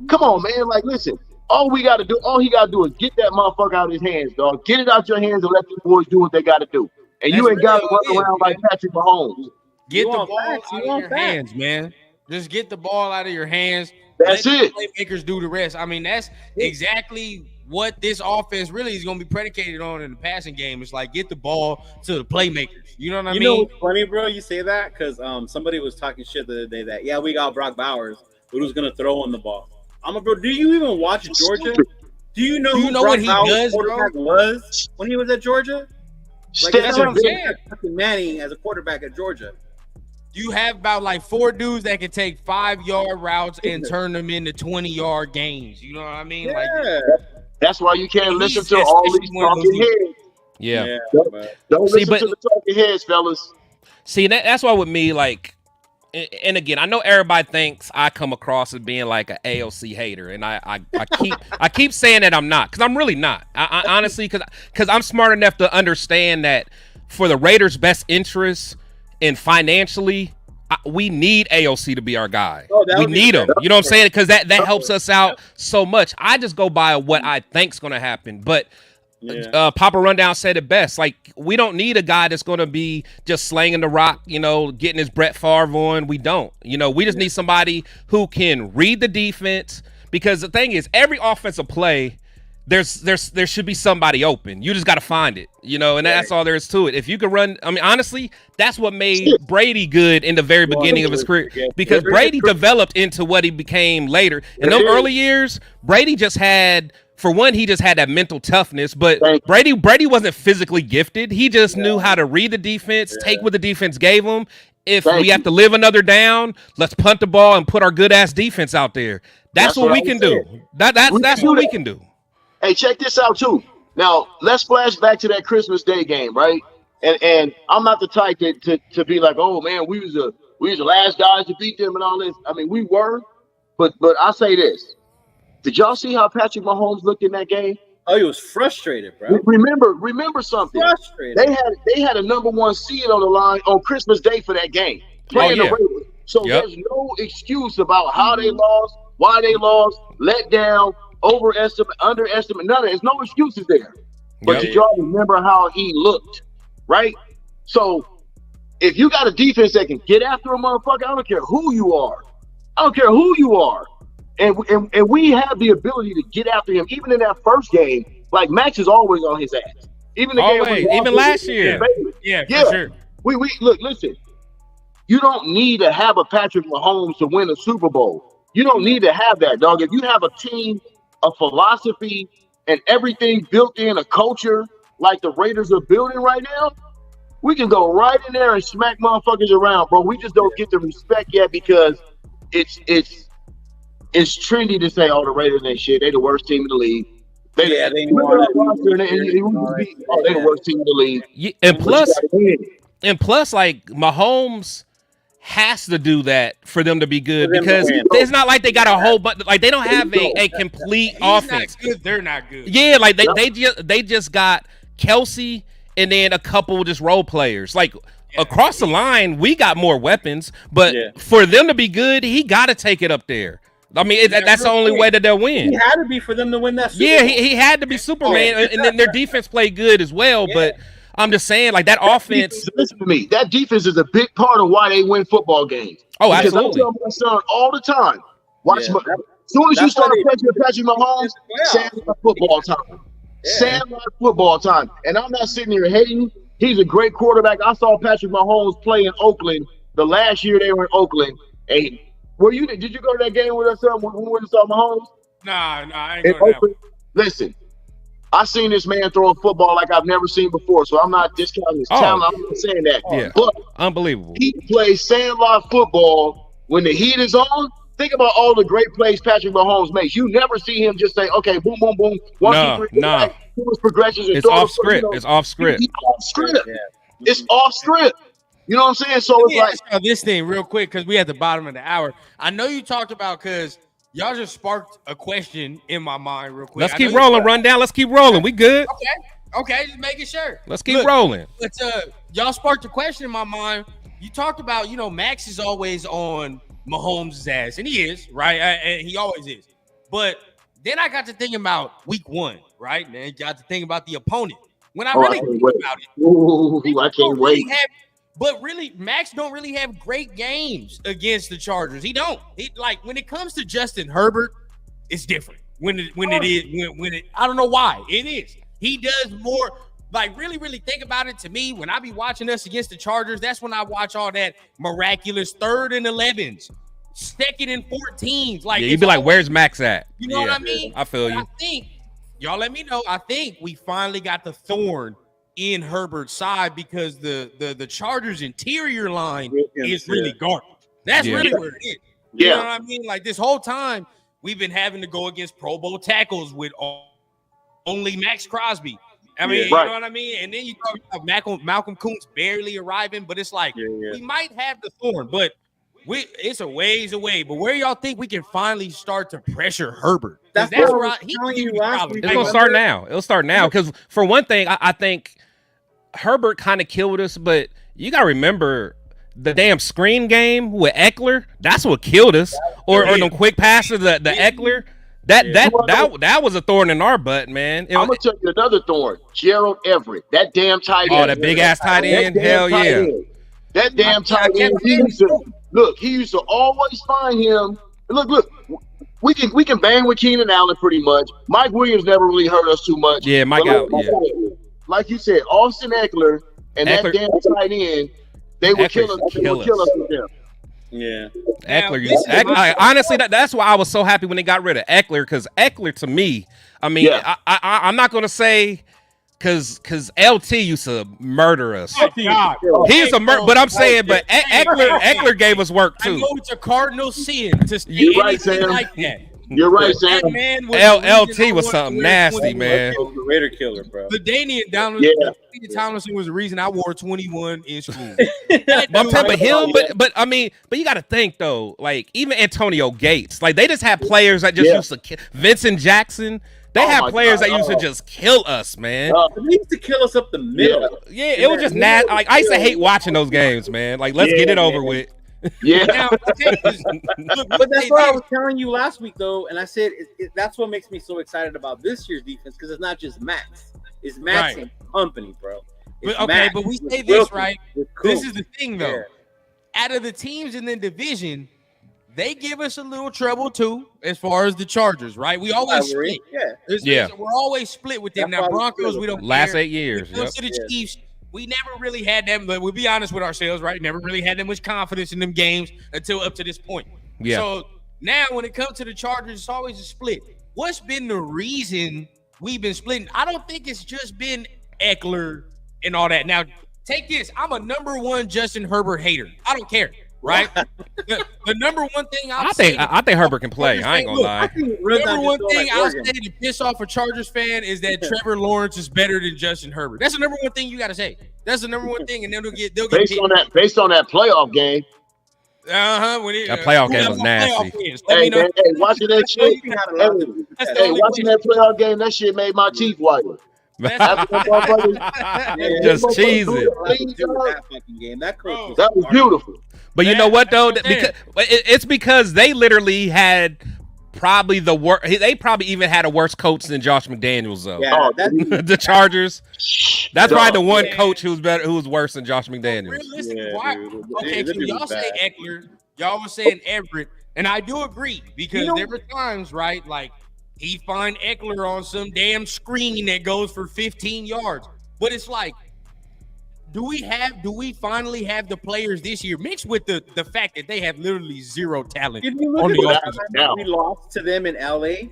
Come on, man. Like, listen, all he got to do is get that motherfucker out of his hands, dog. Get it out your hands and let these boys do what they got to do. And you ain't got to run around like Patrick Mahomes. Get the ball out of your hands, man. Just get the ball out of your hands. That's it. Playmakers do the rest. I mean, that's exactly what this offense really is going to be predicated on in the passing game. It's like get the ball to the playmakers. You know what I mean? You know what's funny, bro? You say that because somebody was talking shit the other day that, we got Brock Bowers, but who's going to throw on the ball? Bro, do you even watch Georgia? Do you know who Brock Bowers' quarterback was when he was at Georgia? Like, that's what I'm saying. Manning as a quarterback at Georgia. You have about like 4 dudes that can take 5-yard routes and turn them into 20-yard gains. You know what I mean? Yeah. Like, that's why you can't listen to all these talking heads. Yeah. Don't listen to the talking heads, fellas. See, that's why with me, like, and again, I know everybody thinks I come across as being like an AOC hater, and I keep saying that I'm not, because I'm really not. I honestly, because I'm smart enough to understand that for the Raiders' best interests and financially, we need AOC to be our guy. We need him. You know what I'm saying? Because that helps us out so much. I just go by what I think's going to happen. But Papa Rundown said it best. Like, we don't need a guy that's going to be just slanging the rock, getting his Brett Favre on. We don't. We just need somebody who can read the defense. Because the thing is, every offensive play there should be somebody open. You just got to find it, you know, and that's all there is to it. If you could run, I mean, honestly, that's what made Brady good in the very beginning of his career, because Brady developed into what he became later. In those early years, Brady just had, for one, he just had that mental toughness, but Brady wasn't physically gifted. He just knew how to read the defense, take what the defense gave him. If we have to live another down, let's punt the ball and put our good ass defense out there. That's what we can do. That's what we can do. Hey, check this out too. Now let's flash back to that Christmas Day game, right? And I'm not the type to be like, oh man, we was the last guys to beat them and all this. I mean, we were, but I say this: did y'all see how Patrick Mahomes looked in that game? Oh, he was frustrated, bro. Remember something. Frustrated. They had a number 1 seed on the line on Christmas Day for that game, playing the Raiders. So there's no excuse about how they lost, why they lost, let down, overestimate, underestimate. None of it. There's no excuses there. But did y'all remember how he looked, right? So if you got a defense that can get after a motherfucker, I don't care who you are. And we have the ability to get after him. Even in that first game, like Max is always on his ass. Even the game even last year. For sure. We look, listen. You don't need to have a Patrick Mahomes to win a Super Bowl. You don't need to have that, dog. If you have a team, a philosophy, and everything built in, a culture like the Raiders are building right now, we can go right in there and smack motherfuckers around, bro. We just don't get the respect yet because it's trendy to say, oh, the Raiders ain't shit. They the worst team in the league. They the worst team in the league. Yeah, and plus, like Mahomes has to do that for them to be good, because it's not like they got a whole bunch. Like they don't have a complete offense. Not good, they're not good. Yeah, like they just got Kelsey and then a couple just role players. Like across the line, we got more weapons, but for them to be good, he got to take it up there. I mean, that's the only way that they'll win. He had to be for them to win that Super Bowl. He had to be Superman, and then their defense played good as well. But I'm just saying, like that offense. Listen to me. That defense is a big part of why they win football games. Oh, because absolutely. I tell my son all the time, watch. As soon as you start playing Patrick Mahomes, Sandlot football time. Sandlot football time. And I'm not sitting here hating you. He's a great quarterback. I saw Patrick Mahomes play in Oakland the last year they were in Oakland. And did you go to that game with us when we went and saw Mahomes? Nah, I ain't going to. Listen, I seen this man throw a football like I've never seen before, so I'm not discounting his talent. I'm not saying that. Yeah. But unbelievable. He plays sandlot football when the heat is on. Think about all the great plays Patrick Mahomes makes. You never see him just say, okay, boom, boom, boom. 1, 2, 3, no. Progressions. It's off script. It's off script. It's off script. It's off script. You know what I'm saying? So it's like this thing real quick, because we at the bottom of the hour. I know you talked about, because y'all just sparked a question in my mind real quick. Let's keep rolling, rundown. Let's keep rolling. We good? Okay, just making sure. Let's keep rolling. But y'all sparked a question in my mind. You talked about, Max is always on Mahomes' ass, and he is, right? And he always is. But then I got to thinking about week 1, right? And got to think about the opponent. When I really think about it, I can't wait. But really, Max don't really have great games against the Chargers. He don't. When it comes to Justin Herbert, it's different. When I don't know why it is. He does more. Like really, really think about it. To me, when I be watching us against the Chargers, that's when I watch all that miraculous 3rd and 11s, 2nd and 14s. Like you'd be like, "Where's Max at?" You know what I mean? I feel you. I think y'all let me know. I think we finally got the thorn in Herbert's side, because the Chargers interior line is really garbage. That's really where it is. You know what I mean? Like this whole time we've been having to go against Pro Bowl tackles with only Max Crosby. I mean, you know what I mean? And then you talk about Malcolm Kuntz barely arriving, but it's like we might have the thorn, but it's a ways away. But where y'all think we can finally start to pressure Herbert? That's where it's gonna start now. It'll start now, because for one thing, I think Herbert kind of killed us, but you gotta remember the damn screen game with Eckler. That's what killed us. Or them quick passes, the Eckler. That was a thorn in our butt, man. I'm gonna tell you another thorn. Gerald Everett, that damn tight end. Oh, that big ass tight end. Hell yeah. That damn tight end. He used to always find him. Look. we can bang with Keenan Allen pretty much. Mike Williams never really hurt us too much. Yeah, Mike out. Yeah. Like you said, Austin Eckler and that damn tight end, they would kill us. They would kill us with them. Yeah. Eckler, honestly, that's why I was so happy when they got rid of Eckler, because Eckler, to me, I mean, I'm not gonna say because LT used to murder us. Oh, God. He's a murder, but I'm saying, but Eckler gave us work too. I know it's a cardinal sin to say anything like that. You're right, Sam. LT was something nasty, man. The Raider killer, bro. LaDainian Tomlinson was the reason I wore 21 in school. But I mean, but you got to think though, like even Antonio Gates, like they just had players that just used to kill. Vincent Jackson. They had players that used to just kill us, man. They used to kill us up the middle. Yeah, it was just nasty. Like I used to hate watching those games, man. Like let's get it over with. Yeah, but that's what I was telling you last week, though, and I said that's what makes me so excited about this year's defense, because it's not just Max, it's Max and company, bro. But we say this right. This is the thing, though. Out of the teams in the division, they give us a little trouble too, as far as the Chargers, right? We always split. We're always split with them. Now Broncos, we don't. Last care. 8 years. To the Chiefs. We never really had them, but we'll be honest with ourselves, right? Never really had that much confidence in them games until up to this point. Yeah. So now when it comes to the Chargers, it's always a split. What's been the reason we've been splitting? I don't think it's just been Eckler and all that. Now, take this. I'm a number one Justin Herbert hater. I don't care, right? the number one thing I think Herbert can play. I ain't gonna lie. Number one thing I'll say to piss off a Chargers fan is that Trevor Lawrence is better than Justin Herbert. That's the number one thing you got to say. That's the number one thing, and then they'll get based on that playoff game. That playoff game was nasty. Hey, watching that shit. Watching that playoff game, that shit made my teeth whiter. Just cheesy. That was beautiful. But you know what though? It's because they literally had probably the worst. They probably even had a worse coach than Josh McDaniels though. Yeah, the Chargers. That's probably the one coach who was worse than Josh McDaniels. Realistically, so y'all say Eckler, y'all were saying Everett, and I do agree because there were times, right, like he find Eckler on some damn screen that goes for 15 yards, but it's like. Do we finally have the players this year, mixed with the fact that they have literally zero talent? If you look on at the offense, we lost to them in LA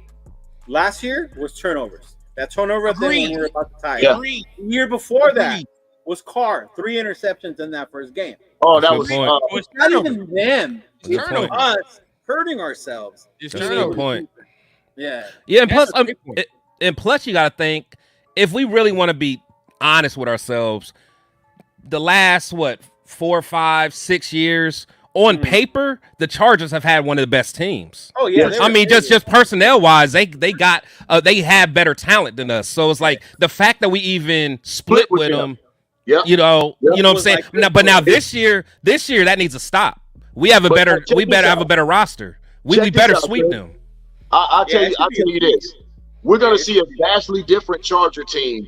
last year was turnovers. That turnover of them when we were about to tie. Yeah. The year before that was Carr, 3 interceptions in that first game. Oh, that was it's not even them. It's us hurting ourselves. That's a good point. Yeah. And plus you got to think, if we really want to be honest with ourselves, the last 4, 5, 6 years on paper, the Chargers have had one of the best teams. Oh yeah, I mean just personnel wise, they got they have better talent than us. So it's like the fact that we even split with them. Yeah, you know what I'm saying. Now this year that needs to stop. We better have a better roster. We better sweep them. I'll tell you this: we're gonna see a vastly different Charger team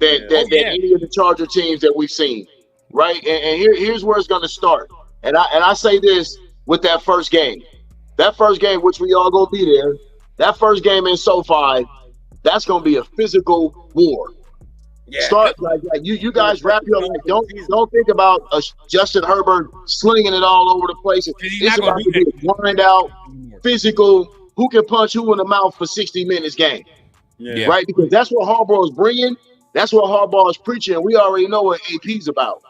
than any of the Charger teams that we've seen, right? And here's where it's going to start. And I say this with that first game, which we all gonna be there. That first game in SoFi, that's gonna be a physical war. Yeah. Start like you guys wrap your like don't think about Justin Herbert slinging it all over the place. It's about to be a grind out, physical. Who can punch who in the mouth for 60 minutes game? Yeah. Right, because that's what Harbaugh is bringing. That's what Harbaugh is preaching, and we already know what AP's about,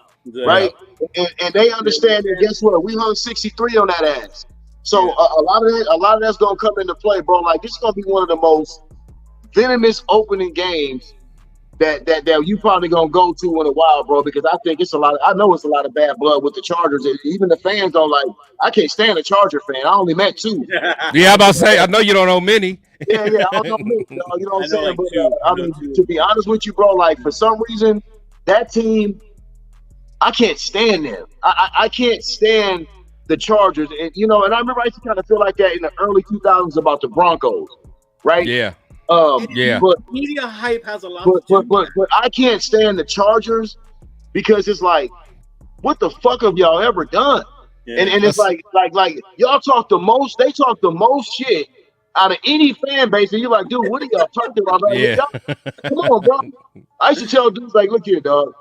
right? And they understand that. Guess what? We hung 63 on that ass. So a lot of that's gonna come into play, bro. Like this is gonna be one of the most venomous opening games that you probably gonna go to in a while, bro. Because I think it's a lot. I know it's a lot of bad blood with the Chargers, and even the fans don't like. I can't stand a Charger fan. I only met 2. Yeah, I'm about to say. I know you don't know many. Yeah, I don't know many. You know what I'm saying? But I mean, to be honest with you, bro, like for some reason, that team, I can't stand them. I can't stand the Chargers, and and I remember I used to kind of feel like that in the early 2000s about the Broncos, right? Yeah. But media hype has a lot to do with it. But I can't stand the Chargers because it's like, what the fuck have y'all ever done? Yeah. And it's like y'all talk the most. They talk the most shit out of any fan base, and you're like, dude, what are y'all talking about? Like, Yeah. come on, bro. I used to tell dudes like, look here, dog.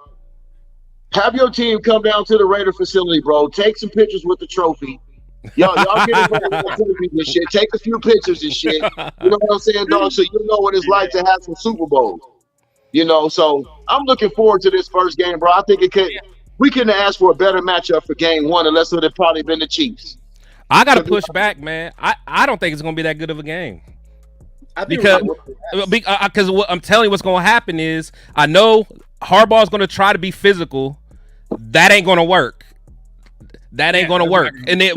Have your team come down to the Raider facility, bro. Take some pictures with the trophy. Y'all get it and shit. Take a few pictures and shit. You know what I'm saying, dog? So you know what it's like to have some Super Bowls. You know, so I'm looking forward to this first game, bro. I think we couldn't ask for a better matchup for game one unless it would have probably been the Chiefs. I got to push back, man. I don't think it's going to be that good of a game. Because what I'm telling you what's going to happen is I know Harbaugh's going to try to be physical. That ain't going to work. That ain't going to work. And then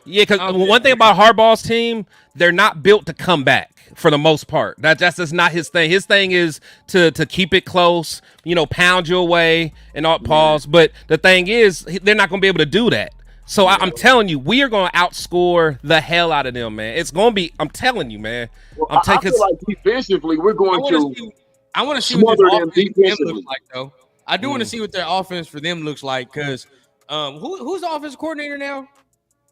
because one thing about Harbaugh's team, they're not built to come back for the most part. That's just not his thing. His thing is to keep it close, you know, pound you away and all pause. But the thing is, they're not going to be able to do that. So I'm telling you, we are going to outscore the hell out of them, man. It's going to be. I'm telling you, man. Well, I feel like defensively, we're going I want to see what their offense for them defensively. looks like, though. I do want to see what their offense for them looks like, because who's the offensive coordinator now?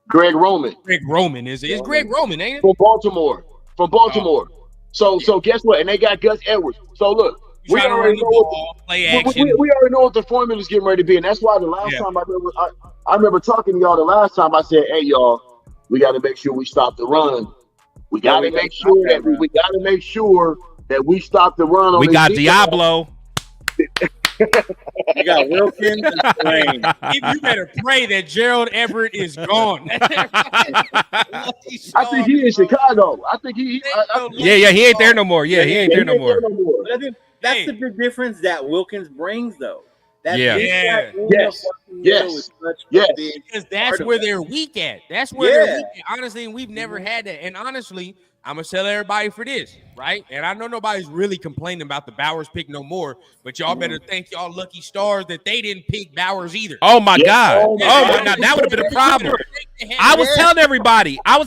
Greg Roman. Greg Roman is Greg Roman, ain't it? From Baltimore. So guess what? And they got Gus Edwards. So look, we already know what the formula is getting ready to be, and that's why the last time I remember talking to y'all. The last time I said, "Hey, y'all, we got to make sure we stop the run. We got to make sure that we stop the run." We got Diablo. You got Wilkins and Swain. You better pray that Gerald Everett is gone. I think he in Chicago. I think he ain't there no more. Yeah, he ain't there no more. But I think that's the big difference that Wilkins brings, though. Yes. Because that's where they're weak at. That's where they're weak at. Honestly, we've never had that. And honestly, I'm going to tell everybody for this, right? And I know nobody's really complaining about the Bowers pick no more, but y'all better thank y'all lucky stars that they didn't pick Bowers either. Oh, my God. Oh, my God. That would have been a problem. I was telling everybody. I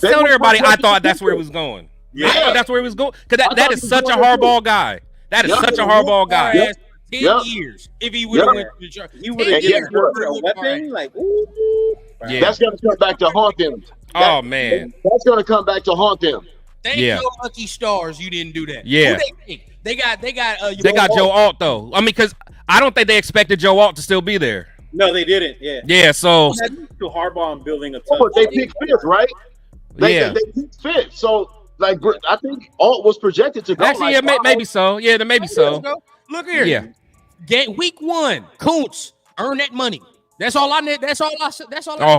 thought that's where it was going. Yeah. I thought that's where it was going. Because that is such a hardball guy. That is such a hardball guy. 10 years. If he would have went to the church, he would have given Herbert a weapon. Like, ooh. Yeah. That's going to come back to haunt them. Oh, man. That's going to come back to haunt them. Thank your lucky stars you didn't do that. Yeah. They got Joe Alt, though. I mean, because I don't think they expected Joe Alt to still be there. No, they didn't. Yeah. Yeah, so. To Harbaugh on building a tough. But they picked fifth, right? They picked fifth. So, like, I think Alt was projected to go. Actually, maybe so. Yeah, maybe so. Look here. Yeah. Week 1, Kuntz earn that money. That's all I need. That's all.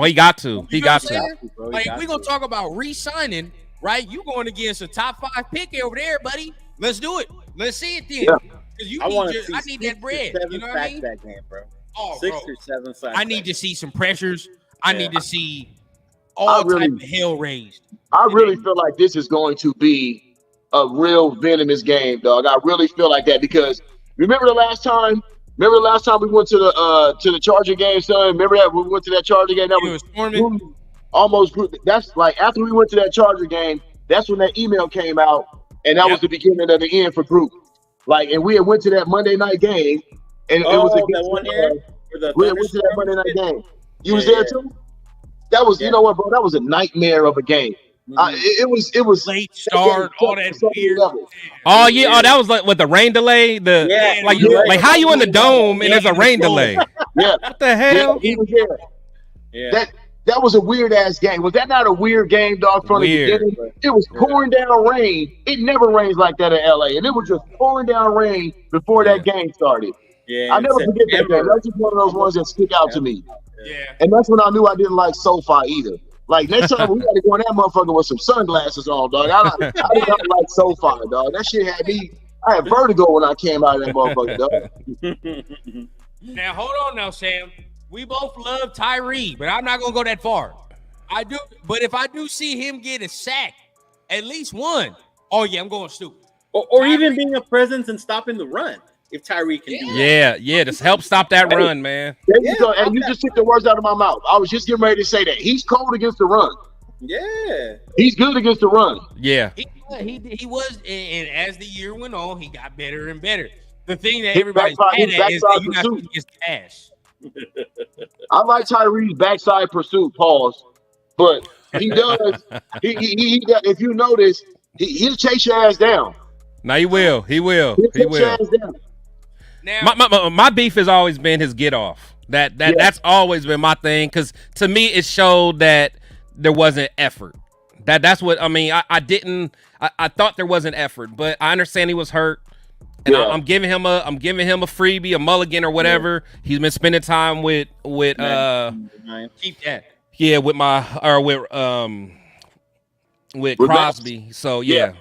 He got to. He got to. Like, we're going to talk about re-signing. Right, you going against a top 5 pick over there, buddy. Let's do it. Let's see it then. Because I need that bread. You know what I mean? That game, bro. Oh, 6 or 7 sacks. I need to see some pressures. I need to see all type of hell raised. I really feel like this is going to be a real venomous game, dog. I really feel like that because remember the last time we went to the Charger game, son? Remember that we went to that Charger game? That was storming. Almost, that's like after we went to that Charger game, that's when that email came out, and that was the beginning of the end for Group. Like, and we had went to that Monday night game, and it was against that one year. We had went to that Monday night game. You was there too. That was, you know what, bro? That was a nightmare of a game. It was late start, all that weird. Oh yeah, that was like with the rain delay. Like how you in the dome and there's a rain delay? Yeah, what the hell? He was there. Yeah. That was a weird ass game. Was that not a weird game, dog? From the beginning, it was pouring down rain. It never rains like that in LA, and it was just pouring down rain before that game started. Yeah, I never forget that game. That's just one of those ones that stick out to me. Yeah, and that's when I knew I didn't like SoFi either. Like next time we got to go in that motherfucker with some sunglasses on, dog. I did not like SoFi, dog. That shit had me. I had vertigo when I came out of that motherfucker, dog. Now hold on, now Sam. We both love Tyree, but I'm not gonna go that far. I do, but if I do see him get a sack, at least one, I'm going stupid. Or even being a presence and stopping the run. If Tyree can do that. Yeah, just help stop that run, man. There you go. And you just took the words out of my mouth. I was just getting ready to say that. He's cold against the run. Yeah. He's good against the run. Yeah. He was, and as the year went on, he got better and better. The thing that everybody's mad at is that you're not shooting his pass. I like Tyree's backside pursuit, pause. But He does. He if you notice, he'll chase your ass down. No, he will. He will. He'll He chase your will. ass down. Now, My beef has always been his get off. That's always been my thing, because to me it showed that there wasn't effort. That's what I mean. I thought there wasn't effort, but I understand he was hurt, and I'm giving him a freebie, a mulligan or whatever. Yeah. He's been spending time with keep that. Yeah, with Crosby. So yeah.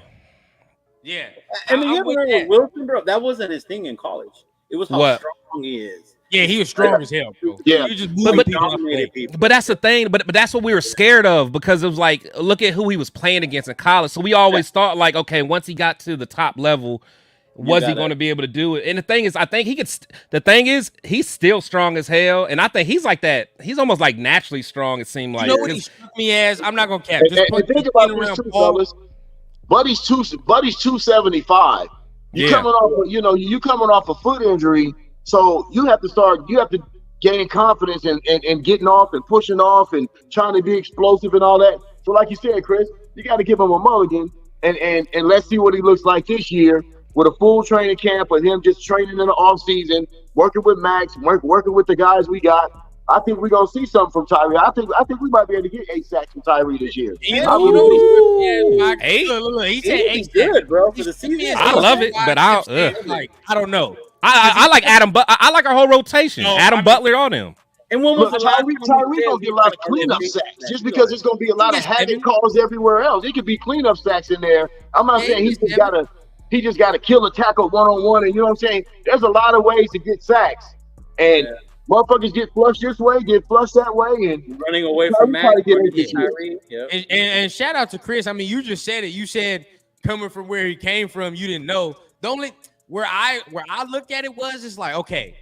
I mean, you ever heard with Wilson, bro? That wasn't his thing in college. It was how strong he is. Yeah, he was strong as hell, bro. Yeah, he just dominated people. But that's the thing. But that's what we were scared of, because it was like, look at who he was playing against in college. So we always thought like, okay, once he got to the top level, was he going to be able to do it? And the thing is, I think he could. The thing is, he's still strong as hell, and I think he's like that. He's almost like naturally strong. It seemed like. You know what he struck me as? I'm not gonna cap. Just think about this too, fellas. Buddy's 275. You coming off, you coming off a foot injury. So you have to gain confidence and getting off and pushing off and trying to be explosive and all that. So like you said, Chris, you got to give him a mulligan and let's see what he looks like this year with a full training camp of him just training in the off season, working with Max, working with the guys we got. I think we're gonna see something from Tyree. I think we might be able to get 8 sacks from Tyree this year. He said 8 good, bro. For the season, I love it, but I don't know. I like Adam, but I like our whole rotation. Adam Butler on him. And when was Tyree gonna get a lot of cleanup sacks just because there's gonna be a lot of havoc calls everywhere else. It could be cleanup sacks in there. I'm not saying he just gotta kill a tackle one-on-one, and you know what I'm saying? There's a lot of ways to get sacks. And motherfuckers get flushed this way, get flushed that way, and running away from Matt. And shout out to Chris. I mean, you just said it. You said coming from where he came from, you didn't know. The only where I looked at it was, it's like, okay,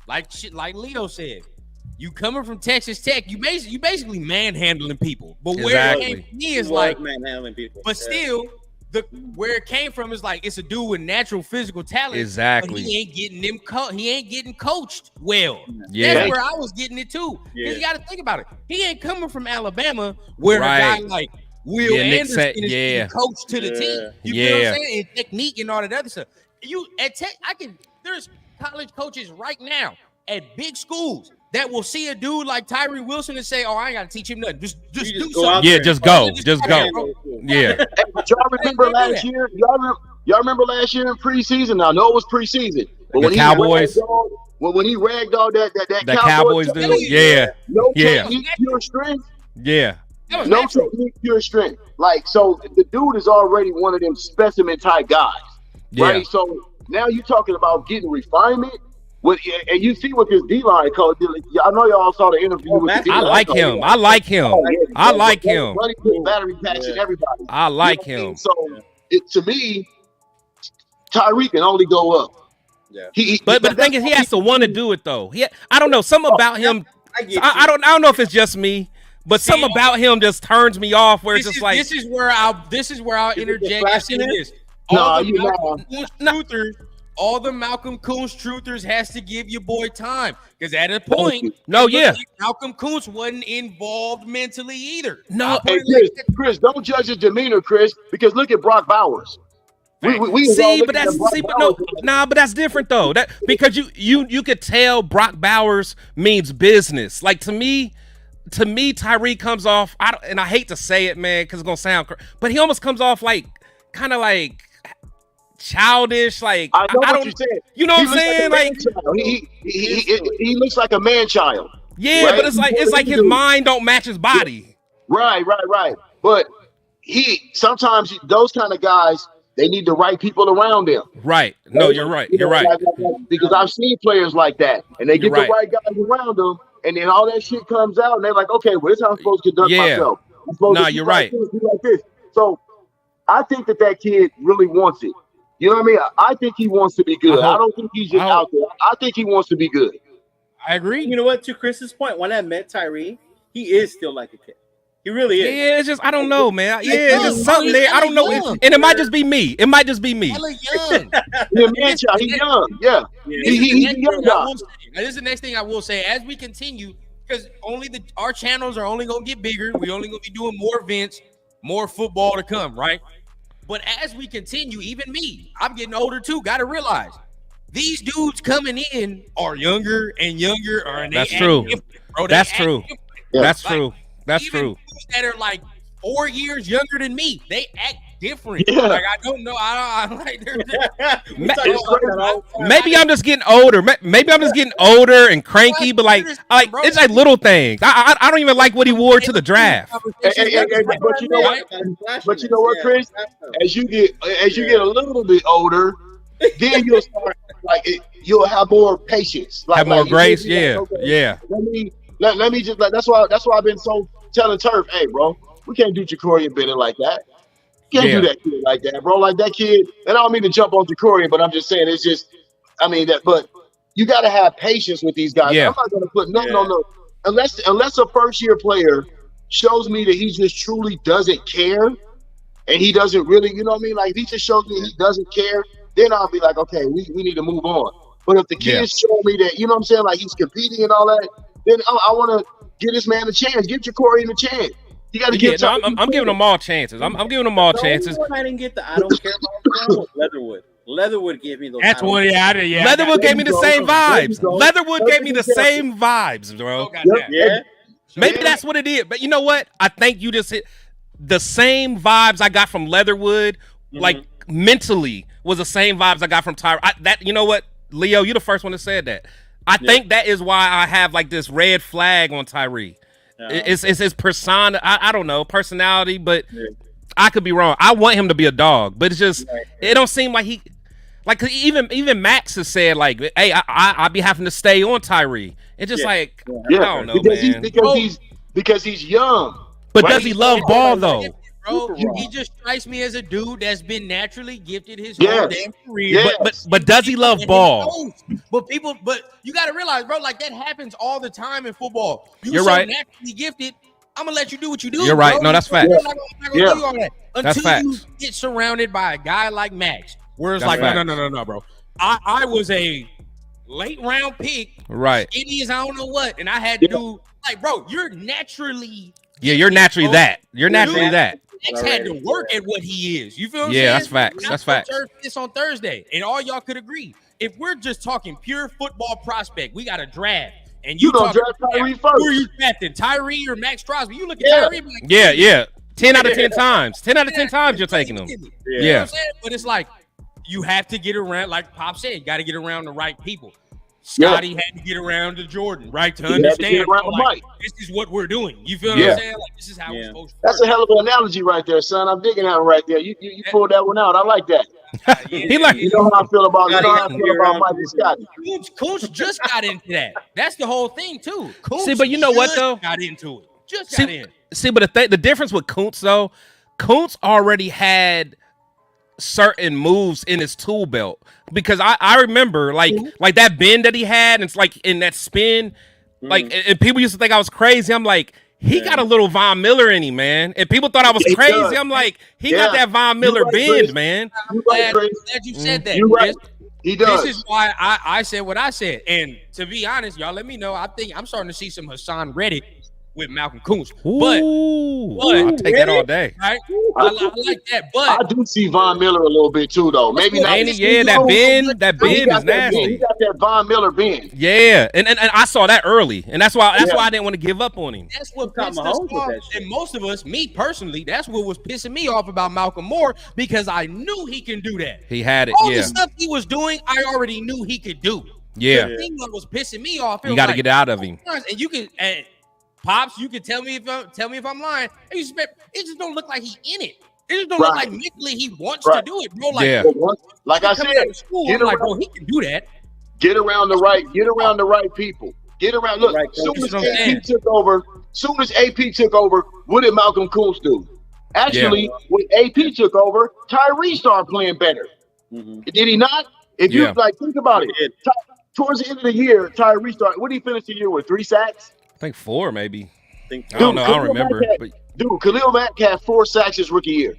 like Leo said, you coming from Texas Tech, you basically manhandling people. But where it came from me is like manhandling people. But still, where it came from is like, it's a dude with natural physical talent. Exactly. But he ain't getting he ain't getting coached well. Yeah. That's where I was getting it too. You got to think about it. He ain't coming from Alabama where a guy like Will Anderson is getting coached to the team. You know what I'm saying? And technique and all that other stuff. There's college coaches right now at big schools that will see a dude like Tyree Wilson and say, "Oh, I ain't got to teach him nothing. Just do something." Yeah, just go. Yeah. Hey, but y'all remember last year? Y'all remember last year in preseason? I know it was preseason, but when Cowboys, when he ragged all that Cowboys dude, no technique, pure strength. Yeah. No technique, pure strength. Like, so the dude is already one of them specimen type guys, right? So now you're talking about getting refinement. And you see what this D-line coach did. I know y'all saw the interview with the D-line I like him. I like him. Battery packs and everybody. I like him. So to me, Tyreek can only go up. Yeah. But the thing is, he has to want to do it though. I don't know. Something about him. I don't know if it's just me, but something about him just turns me off. Where it's just like, this is where I'll interject and say this. All the Malcolm Kuntz truthers has to give your boy time, because at a point, Malcolm Kuntz wasn't involved mentally either. No, hey, Chris, don't judge his demeanor, Chris, because look at Brock Bowers. But that's different though. That because you could tell Brock Bowers means business. Like to me, Tyree comes off. I hate to say it, man, because it's gonna sound, but he almost comes off like kind of like childish, like I know what you're saying. You know what I'm saying? Like he looks like a man child. Yeah, right? But it's like his mind don't match his body. Right. But sometimes those kind of guys, they need the right people around them. Right. No, you're right. You're right. Because I've seen players like that, and they get the right guys around them, and then all that shit comes out, and they're like, okay, well, this is how I'm supposed to conduct myself. No, you're right. Like this. So I think that kid really wants it. You know what I mean? I think he wants to be good. I don't think he's just out there. I think he wants to be good. I agree. You know what? To Chris's point, when I met Tyree, he is still like a kid. He really is. Yeah, it's just, I don't know, man. Yeah, it's just something there. I don't know. And it might just be me. Hella young. He's young. Yeah. He's young. This is the next thing I will say. As we continue, because our channels are only gonna get bigger. We only gonna be doing more events, more football to come, right? But as we continue, even me, I'm getting older too. Got to realize these dudes coming in are younger and younger. That's true. That's true. That's true. That's true. That are like 4 years younger than me, they act different. Yeah. Like I don't know. I like. Maybe I'm just getting older. Maybe I'm just getting older and cranky. But like it's like little things. I don't even like what he wore to the draft. But you know what? But you know what, Chris? As you get a little bit older, then you'll start you'll have more patience. Have more grace. Yeah. Let me just that's why I've been so telling Turf, hey, bro, we can't do Ja'Cory Bennett like that. Can't do that kid like that, bro. Like that kid, and I don't mean to jump on Ja'Cory, but I'm just saying it's just, but you got to have patience with these guys. Yeah. I'm not going to put nothing on the unless a first year player shows me that he just truly doesn't care, and he doesn't really, you know what I mean? Like if he just shows me he doesn't care, then I'll be like, okay, we need to move on. But if the kids show me that, you know what I'm saying, like he's competing and all that, then I want to give this man a chance. Give Ja'Cory a chance. You got to give. No, I'm giving them all chances. I'm giving them all chances. I didn't get I don't care about Leatherwood. Leatherwood gave me those. That's one. Yeah. Leatherwood gave me the same vibes. Leatherwood gave me the same vibes, bro. Yeah. Maybe that's what it is. But you know what? I think you just hit the same vibes I got from Leatherwood. Like mentally was the same vibes I got from Tyree. You know what, Leo? You're the first one that said that. I think that is why I have like this red flag on Tyree. It's his persona. I don't know, personality, but I could be wrong. I want him to be a dog, but it's just it don't seem like he like even Max has said like, hey, I be having to stay on Tyree. It's just I don't know, man. Because he's young. But does he love ball though? Bro, he just strikes me as a dude that's been naturally gifted his whole damn career. Yes. But does he love ball? But you got to realize, bro, like that happens all the time in football. You're right. Naturally gifted. I'm gonna let you do what you do. You're right. Bro. No, that's facts. I'm not gonna do all that until you facts. get surrounded by a guy like Max, where it's That's like, facts. no, bro. I was a late round pick, Right. skinny as I don't know what, and I had to do like, bro, you're naturally. Yeah, you're naturally that. You're naturally that. Max had to work at what he is. You feel what I'm Yeah, saying? that's facts. That's facts. This on Thursday, and all y'all could agree. If we're just talking pure football prospect, we got a draft. And You gonna draft Tyree first. Who are you drafting? Tyree or Max Crosby? You look at Tyree. Like, Yeah. 10 out of 10 times. 10 out of 10 times you're taking him. You know what I'm saying? But it's like you have to get around, like Pop said, you got to get around the right people. Scotty had to get around to Jordan, right? To understand this is what we're doing. You feel what I'm saying? Like this is how we're supposed to That's a hell of an analogy right there, son. I'm digging that one right there. You pulled that one out. I like that. He like You know how I feel about Mike and Scotty. Koontz just got into that. That's the whole thing too. Koontz See, but you know what though? Got into it. Just got in. See, but the difference with Koontz though, Koontz already had certain moves in his tool belt because I remember like that bend that he had, and it's like in that spin, like and people used to think I was crazy. I'm like, he got a little Von Miller in him, man. And people thought I was crazy. Does. I'm like, he got that Von Miller bend, man. I'm glad you said that. You're right. He does. This is why I said what I said. And to be honest, y'all let me know. I think I'm starting to see some Hassan Reddick with Malcolm Koontz. But I'll take that all day. Right? I like that. But I do see Von Miller a little bit too, though. Maybe not. That bend is nasty. He got that Von Miller bend. Yeah, and I saw that early, and that's why I didn't want to give up on him. That's what pissed us off. And most of us, me personally, that's what was pissing me off about Malcolm Moore because I knew he can do that. He had it. All the stuff he was doing, I already knew he could do. Yeah. The thing that was pissing me off. You got to get out of him. And you can. Pops, you can tell me if I'm lying. It just don't look like he in it. It just don't look like mentally he wants to do it, bro. Like, like I said, school, I'm like, bro, he can do that. Get around the right people. Get around. Look, soon as AP took over, what did Malcolm Koontz do? Actually, when AP took over, Tyree started playing better. Did he not? If you think about it, towards the end of the year, Tyree started. What did he finish the year with? 3 sacks. I think 4, maybe. I don't know. I don't remember. Khalil Mack had 4 sacks his rookie year.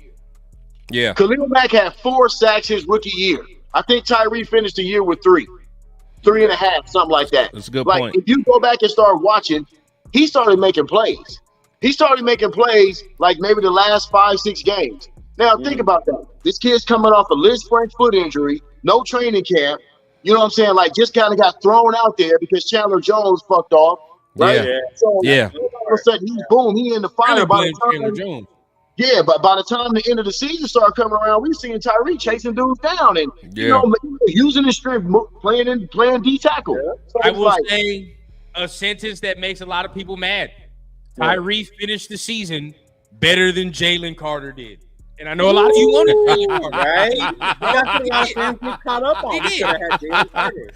Yeah. Khalil Mack had 4 sacks his rookie year. I think Tyree finished the year with 3.5, something like that. That's a good point. If you go back and start watching, he started making plays. He started making plays like maybe the last 5-6 games. Now, think about that. This kid's coming off a Liz Frank foot injury, no training camp. You know what I'm saying? Like, just kind of got thrown out there because Chandler Jones fucked off. Right? Yeah. So, all of a sudden, he's in the fire. By the time the end of the season started coming around, we seeing Tyreek chasing dudes down and using his strength, playing D tackle. Yeah. So I will say a sentence that makes a lot of people mad. Tyreek finished the season better than Jalen Carter did. And I know a lot of you wanted Jalen Carter. Right? That's a lot of fans get caught up on. He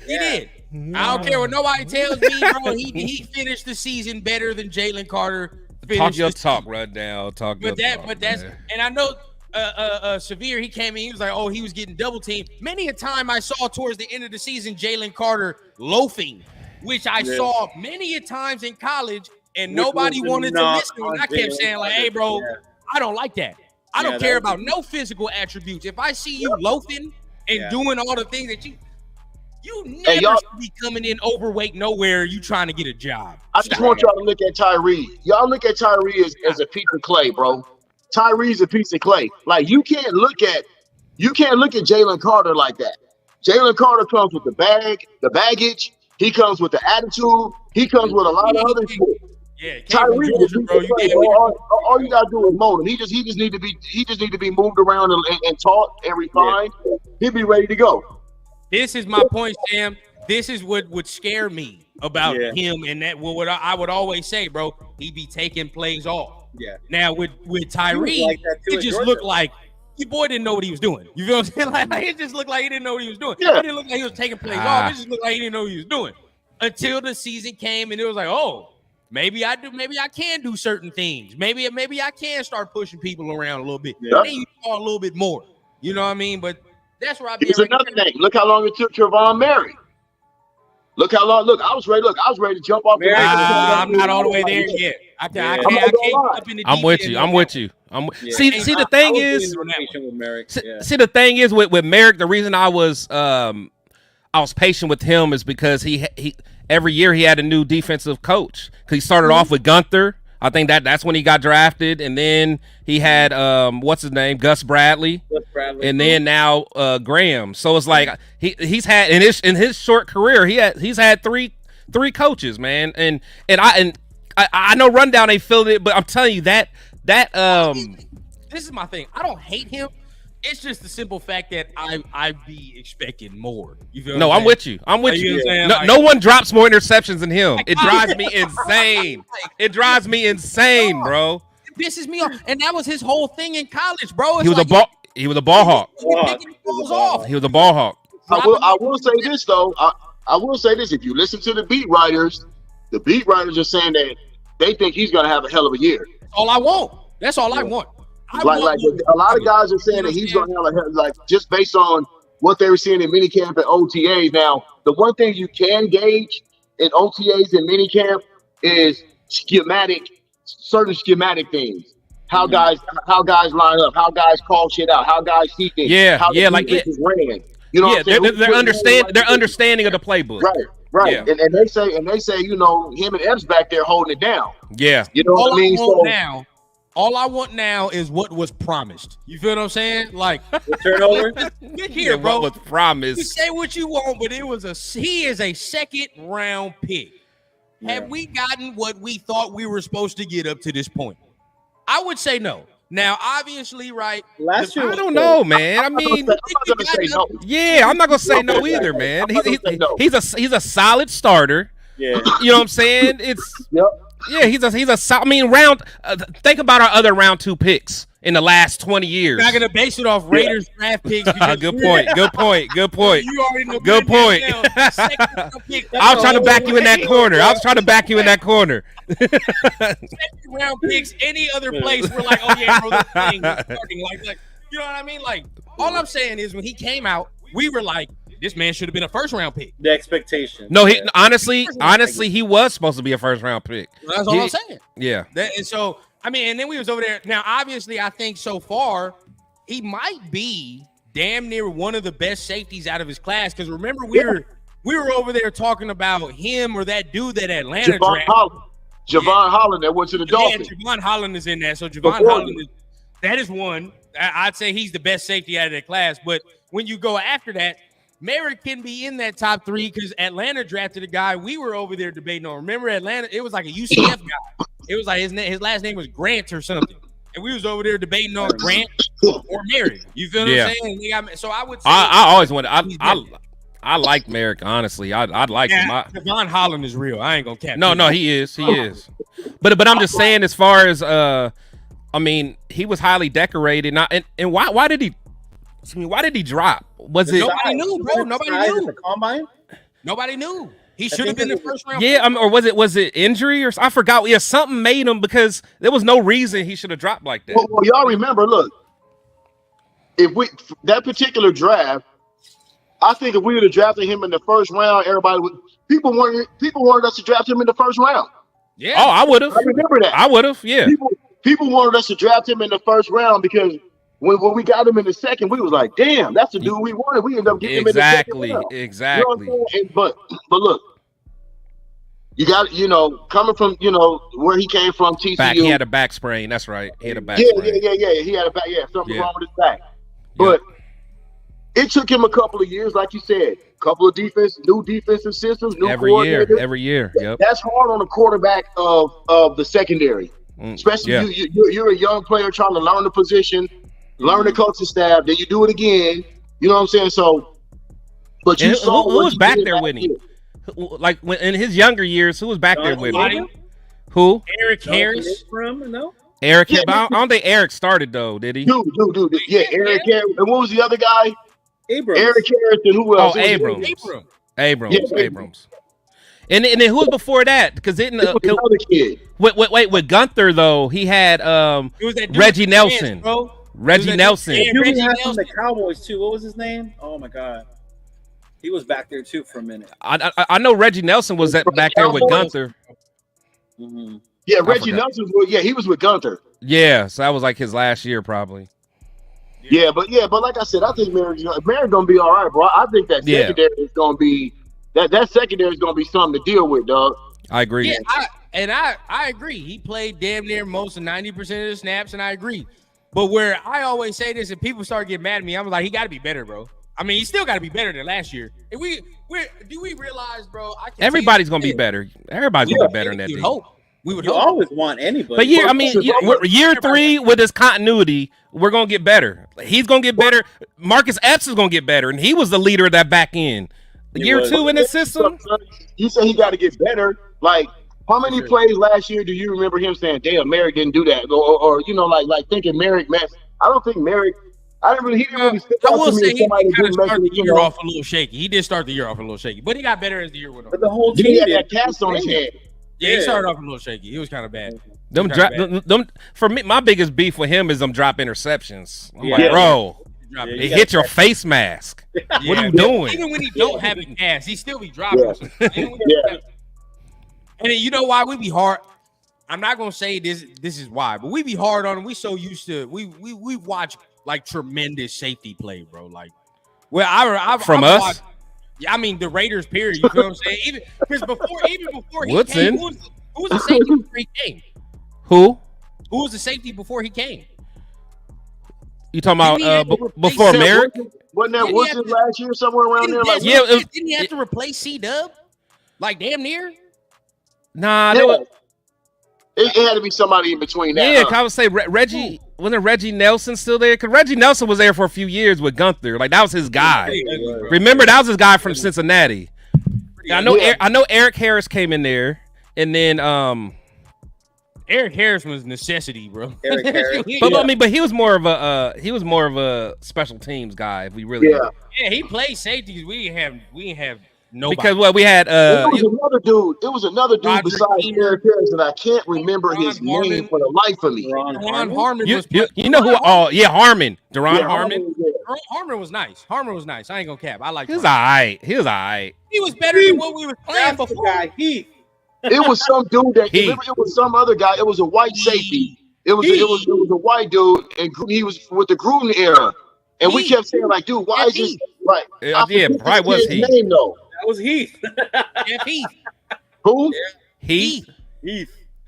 did. I don't care what nobody tells me, bro. He finished the season better than Jalen Carter. Talk your talk right now. And I know Severe, he came in, he was like, oh, he was getting double teamed. Many a time I saw towards the end of the season Jalen Carter loafing, which I saw many a times in college, and nobody wanted to listen. And I kept saying, like, hey, bro, I don't like that. I don't care about no physical attributes. If I see you loafing and doing all the things that you never should be coming in overweight nowhere. You trying to get a job. I just want y'all to look at Tyree. Y'all look at Tyree as a piece of clay, bro. Tyree's a piece of clay. Like, you can't look at Jalen Carter like that. Jalen Carter comes with the baggage. He comes with the attitude. He comes with a lot of other shit. Yeah, Tyree, all you gotta do is mold him. He just need to be moved around and taught and refined. He'll be ready to go. This is my point, Sam. This is what would scare me about him, and that what I would always say, bro. He be taking plays off. Yeah. Now with Tyree, like it just looked like your boy didn't know what he was doing. You feel what I'm saying? Like it just looked like he didn't know what he was doing. Yeah. It didn't look like he was taking plays off. It just looked like he didn't know what he was doing until the season came, and it was like, oh. Maybe I can do certain things. Maybe I can start pushing people around a little bit. Yeah. Then you saw a little bit more. You know what I mean? But that's where I be. Here's another thing. Look how long it took Trevon Mary. Look how long. Look, I was ready to jump off. I'm not all the way there yet. I can't up in the I'm with you. See, the thing is, the thing is with Merrick, the reason I was patient with him is because he every year he had a new defensive coach. Because he started off with Gunther. I think that's when he got drafted, and then he had what's his name, Gus Bradley, and then now Graham. So it's like he's had in his short career he's had three coaches, man, and I know Rundown ain't feeling it, but I'm telling you that this is my thing. I don't hate him. It's just the simple fact that I be expecting more. You feel? No, I'm with you. I'm with you. No one drops more interceptions than him. It drives me insane. It drives me insane, bro. It pisses me off. And that was his whole thing in college, bro. He was a ball hawk. He was a ball hawk. I will say this though. I will say this. If you listen to the beat writers are saying that they think he's gonna have a hell of a year. That's all I want. That's all I want. Like a lot of guys are saying that he's going to have like just based on what they were seeing in minicamp and OTAs. Now, the one thing you can gauge in OTAs and minicamp is certain schematic things. How guys line up, how guys call shit out, how guys see things. Like it ran. You know, they're understanding of the playbook. Right. Yeah. And they say him and Epps back there holding it down. Yeah. You know what I mean? All I want now is what was promised. You feel what I'm saying? Like turnover. Get here, bro. What was promised? You say what you want, but he is a second round pick. Yeah. Have we gotten what we thought we were supposed to get up to this point? I would say no. Now, obviously, right? I don't know, man. I mean, I'm not gonna say no. Yeah, I'm not gonna say no either, man. He's a solid starter. Yeah. You know what I'm saying? Yeah, he's a. I mean, think about our other round 2 picks in the last 20 years. You're not gonna base it off Raiders draft picks. Good point. You already know. Good point. I was trying to back you in that corner. Second round picks, any other place, we're like, oh yeah, bro, this thing is starting. Like, you know what I mean? Like, all I'm saying is when he came out, we were like, this man should have been a first round pick. The expectation. No, honestly, he was supposed to be a first round pick. That's all I'm saying. Yeah. And so, I mean, and then we was over there. Now, obviously, I think so far he might be damn near one of the best safeties out of his class. Because remember, we were over there talking about him or that dude that Atlanta drafted. Javon Holland that went to the Dolphins. Yeah, Javon Holland is in there. So Javon Holland that is one. I'd say he's the best safety out of that class. But when you go after that, Merrick can be in that top 3 because Atlanta drafted a guy we were over there debating on. Remember Atlanta? It was like a UCF guy. It was like his last name was Grant or something. And we was over there debating on Grant or Merrick. You feel what I'm saying? So I would say I always wanted I like Merrick, honestly. I'd like him. Javon Holland is real. I ain't gonna cap. No, he is. He is. But I'm just saying, as far as I mean, he was highly decorated. And why did he drop? Was it nobody knew, bro? Nobody knew. The combine? Nobody knew. He should have been the first round. Yeah, or was it injury or I forgot? Yeah, something made him because there was no reason he should have dropped like that. Well, y'all remember? Look, that particular draft, I think if we would have drafted him in the first round, people wanted us to draft him in the first round. Yeah. Oh, I would have. I remember that. I would have. Yeah. People wanted us to draft him in the first round because when we got him in the second, we was like, damn, that's the dude we wanted. We ended up getting him in the second round. Exactly. You know what I'm saying? But look, you got, coming from, where he came from, TCU. He had a back sprain. That's right. He had a back sprain. Yeah. He had a back. Yeah, something wrong with his back. But it took him a couple of years, like you said, new defensive systems, new coordinators. Every year. Yep. That's hard on the quarterback of the secondary. Especially you're a young player trying to learn the position, learn the coaching staff, then you do it again. You know what I'm saying? So, but you saw who was back there with him? Like in his younger years, who was back there with him? Who? Eric Harris. Eric, I don't think Eric started though, did he? Dude. Yeah, Eric Harris. And what was the other guy? Abrams. Eric Harris and who else? Oh, Abrams. And then who was before that? Because another kid. Wait, with Gunther though, he had Reggie Nelson. Reggie Nelson. He had from the Cowboys too. What was his name? Oh my God, he was back there too for a minute. I know Reggie Nelson was back there with Gunther. Mm-hmm. Yeah, Reggie Nelson. He was with Gunther. Yeah, so that was like his last year probably. Yeah, but like I said, I think Merrick's gonna be all right, bro. I think that secondary is gonna be that secondary is gonna be something to deal with, dog. I agree. Yeah, I agree. He played damn near most of 90% of the snaps, and I agree. But where I always say this, and people start getting mad at me, I'm like, he got to be better, bro. I mean, he still got to be better than last year. And do we realize, bro? Everybody's gonna be better. Everybody's gonna be better than that. We would always want anybody. But year 3 with his continuity, we're gonna get better. He's gonna get better. Marcus Epps is gonna get better, and he was the leader of that back end. Year 2 in the system. You say he got to get better. Like, how many plays last year do you remember him saying, "Damn, Merrick didn't do that," or like thinking Merrick messed? I don't think Merrick. He didn't really stick out to me. He kind of started the year off a little shaky. He did start the year off a little shaky, but he got better as the year went on. But the whole team had that cast on his head. Yeah, he started off a little shaky. He was kind of bad. For me, my biggest beef with him is them drop interceptions. I'm like, bro, it hit your face mask. What are you doing? Even when he don't have a cast, he still be dropping. And then you know why we be hard? I'm not gonna say this is why, but we be hard on him. We so used to we watch like tremendous safety play, bro. Like, I from us. Watched, I mean the Raiders. Period. You know what I'm saying? Even before he Woodson. came, who was the safety before he came? Who was the safety before he came? You talking about before Merrick? Wasn't that Woodson last year somewhere around there? Like, didn't he have to replace C-Dub? Like damn near. Nah, it had to be somebody in between that. Yeah, I would say Reggie. Wasn't Reggie Nelson still there? Because Reggie Nelson was there for a few years with Gunther. Like that was his guy. Remember, that was his guy from Cincinnati. I know Eric Harris came in there, and then Eric Harris was necessity, bro. Eric Harris. But he was more of a special teams guy. If we really yeah, he played safeties. We didn't have nobody. Because we had it was another dude besides Eric Harris, and I can't remember his name for the life of me. Deron Harmon you know who? Oh yeah, Harmon. Deron Harmon. Harmon was nice. I ain't gonna cap. I like. He was all right. He was better than what we were playing before. It was some dude it was some other guy. It was a white safety. It was a white dude, and he was with the Gruden era. And we kept saying like, dude, why is this like? Yeah, probably was he. Name though. That was Heath. Heath. Who? Heath.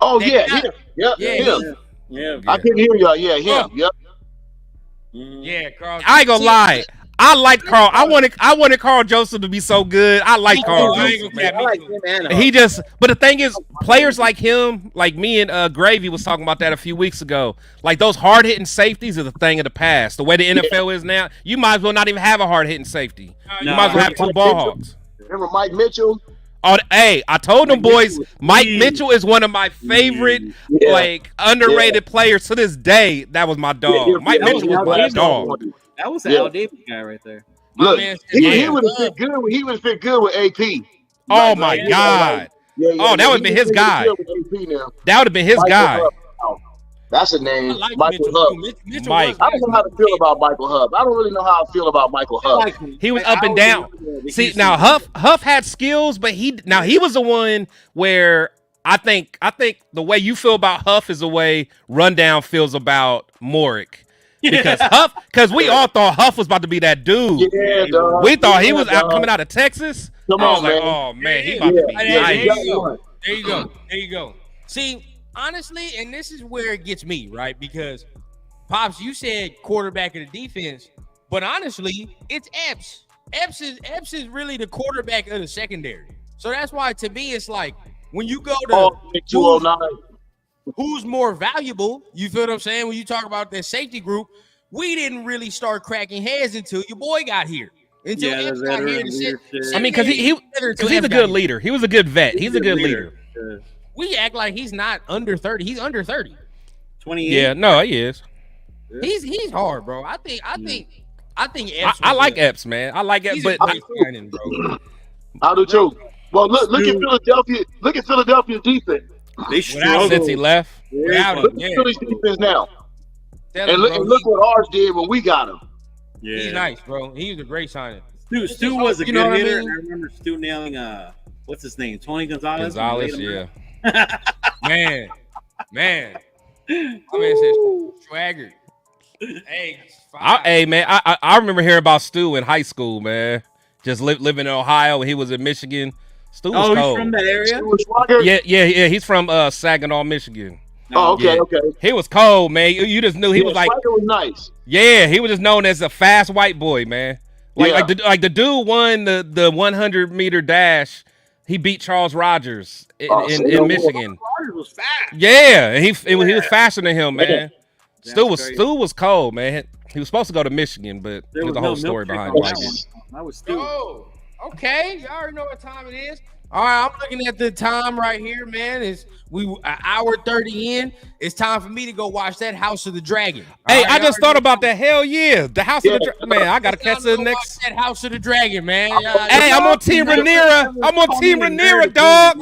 Oh That yeah, guy. him. Yep, Yeah, him. Yeah. I can hear y'all. Yeah, him. Yep. Yeah, Carl. I ain't gonna lie. I liked Carl. I wanted Carl Joseph to be so good. I like Carl I ain't Joseph, gonna man. I like him and He just, but the thing is, players like him, like me and Gravy was talking about that a few weeks ago. Like those hard hitting safeties are the thing of the past. The way the NFL is now, you might as well not even have a hard hitting safety. You might as well have two ball hawks. Remember Mike Mitchell? Oh, hey, I told them boys, Mike Mitchell. Mitchell is one of my favorite, like underrated players to this day. That was my dog. Mike Mitchell was my dog. That was the Al Davis guy right there. Look, man he would have fit good. He would fit good with AP. Oh my God. Oh, that would have been his guy. That would have been his guy. That's a name, I like Michael Mitchell, Hub. too. Mitchell Mike. was I don't know how to feel about Michael Hub. I don't really know how I feel about Michael Hub. He was up and down. See, now Huff had skills, but he was the one where I think the way you feel about Huff is the way Rundown feels about Morick. Because we all thought Huff was about to be that dude. Yeah, dog. We thought he was coming out of Texas. Come I was on, like, man. oh man, he about to be Yeah, nice. There you go. There you go. See, honestly, and this is where it gets me, right? Because Pops, you said quarterback of the defense, but honestly, it's Epps. Epps is really the quarterback of the secondary. So that's why to me it's like when you go to 209. who's more valuable, you feel what I'm saying? When you talk about that safety group, we didn't really start cracking heads until your boy got here. Until Epps got here to sit. I mean, because he's a good leader. He was a good vet. He's a good leader. We act like he's not under 30. He's under 30. 28. Yeah, no, he is. He's hard, bro. I think Epps I like Epps, man. I like Epps, he's but a great signing, bro. I do too. Well, look at Philadelphia. Look at Philadelphia's defense. They struggled. since he left, Without him, Look yeah. at Philly's defense now. Tell And him, look, bro, and look what ours did when we got him. he's nice, bro. He was a great signing. Stu was a You know good what I hitter. mean? I remember Stu nailing what's his name? Tony Gonzalez. yeah. Man. My man says swagger. Hey, Hey, man, I remember hearing about Stu in high school, man. Just living in Ohio when he was in Michigan. Stu was Oh, cold. he's from that area? Stuart Schwager? Yeah. He's from Saginaw, Michigan. Oh, okay, Yeah. okay. He was cold, man. You just knew he was like, Schwager was nice. yeah, he was just known as a fast white boy, man. Yeah. Like the dude won the 100-meter dash. He beat Charles Rogers in Michigan. Rogers was fast. Yeah, and he was faster than him, man. That's Stu was cold, man. He was supposed to go to Michigan, but There there's was a whole no story milkshake behind on why that he one. did. That was Stu. Oh, okay. Y'all already know what time it is. All right, I'm looking at the time right here, man. It's an hour 30 in. It's time for me to go watch that House of the Dragon. Hey, All right, I y'all just already thought know about that. Hell yeah, the House of the Dragon. Man, I gotta catch the Go next. watch that House of the Dragon, man. Hey, I'm on Team Rhaenyra. I'm on Team Rhaenyra, dog.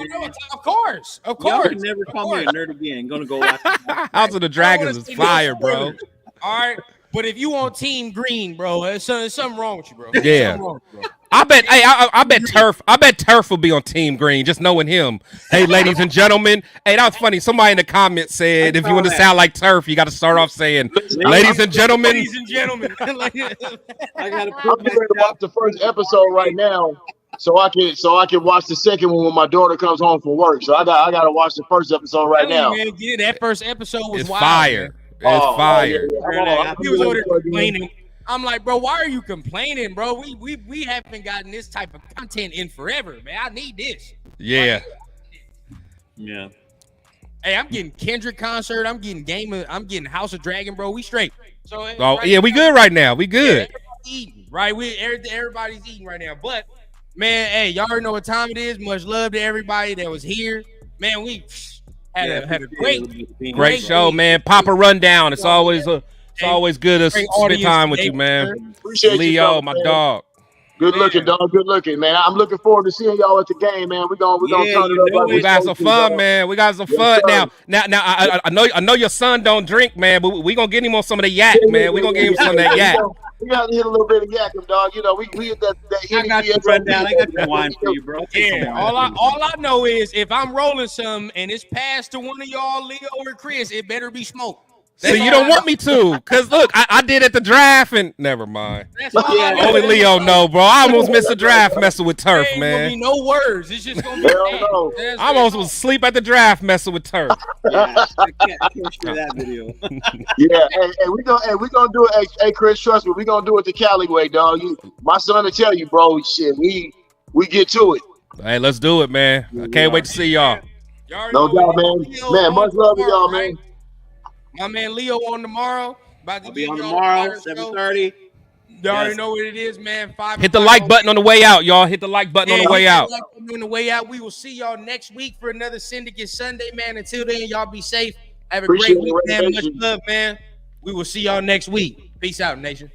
Of course. Y'all can never call me a nerd again. Gonna go watch it. House of the Dragons is fire, bro. All right. But if you on Team Green, bro, there's something wrong with you, bro. Yeah. Something wrong with you, bro. I bet Turf. I bet Turf will be on Team Green, just knowing him. Hey, ladies and gentlemen. Hey, that was funny. Somebody in the comments said, if you want to sound like Turf, you got to start off saying, ladies and gentlemen. Ladies and gentlemen. I gotta I'm put getting ready to watch the first episode right now, so I can watch the second one when my daughter comes home from work. So I got to watch the first episode right now. Man, yeah, that first episode was It's wild, fire. man. It's fire. He was over there complaining. I'm like, bro, why are you complaining, bro? We haven't gotten this type of content in forever, man. I need this. Yeah. Yeah. Hey, I'm getting Kendrick concert. I'm getting House of Dragon, bro. We straight. So Oh, yeah, we good right now. We good. Everybody's eating, right? Everybody's eating right now. But man, hey, y'all already know what time it is. Much love to everybody that was here. Man, we had a Great show, man. Papa Rundown. It's always good to spend time with you, man. Appreciate you, Leo, dog, my man. dog. Good looking, dog. Good looking, man. I'm looking forward to seeing y'all at the game, man. We're gonna turn it up. Like We got some fun, man. We got some fun. sir. Now, I know your son don't drink, man, but we gonna get him on some of the yak, man. We gonna get him some of that yak. We gotta hit a little bit of yak, dog. You know, we hit that. I got you Rundown. I got your wine for you, bro. Yeah, all I know is if I'm rolling some and it's passed to one of y'all, Leo or Chris, it better be smoke. So you don't want me to, cause look, I did at the draft, and never mind. That's all Yeah, I Only know. Leo know, bro. I almost missed the draft messing with turf, There ain't gonna be man. no words. It's just gonna be. Hell names. no. That's I almost was asleep at the draft messing with turf. Yeah, I can't share that video. Yeah, we gonna do it. Hey, Chris, trust me, we gonna do it the Cali way, dog. My son will tell you, bro. Shit, we get to it. Hey, let's do it, man. I can't wait to see y'all. Y'all already No know doubt, what man. Leo Man, on much love to tomorrow, y'all, right? man. My man Leo on tomorrow. About to I'll be give on y'all tomorrow, the fire show. 7:30. Y'all already Yes. know what it is, man. 5 Hit the like button on the way out, y'all. Hit the like button on the way out. On the way out. We will see y'all next week for another Syndicate Sunday, man. Until then, y'all be safe. Have a Appreciate great week, the man. Much renovation. love, man. We will see y'all next week. Peace out, nation.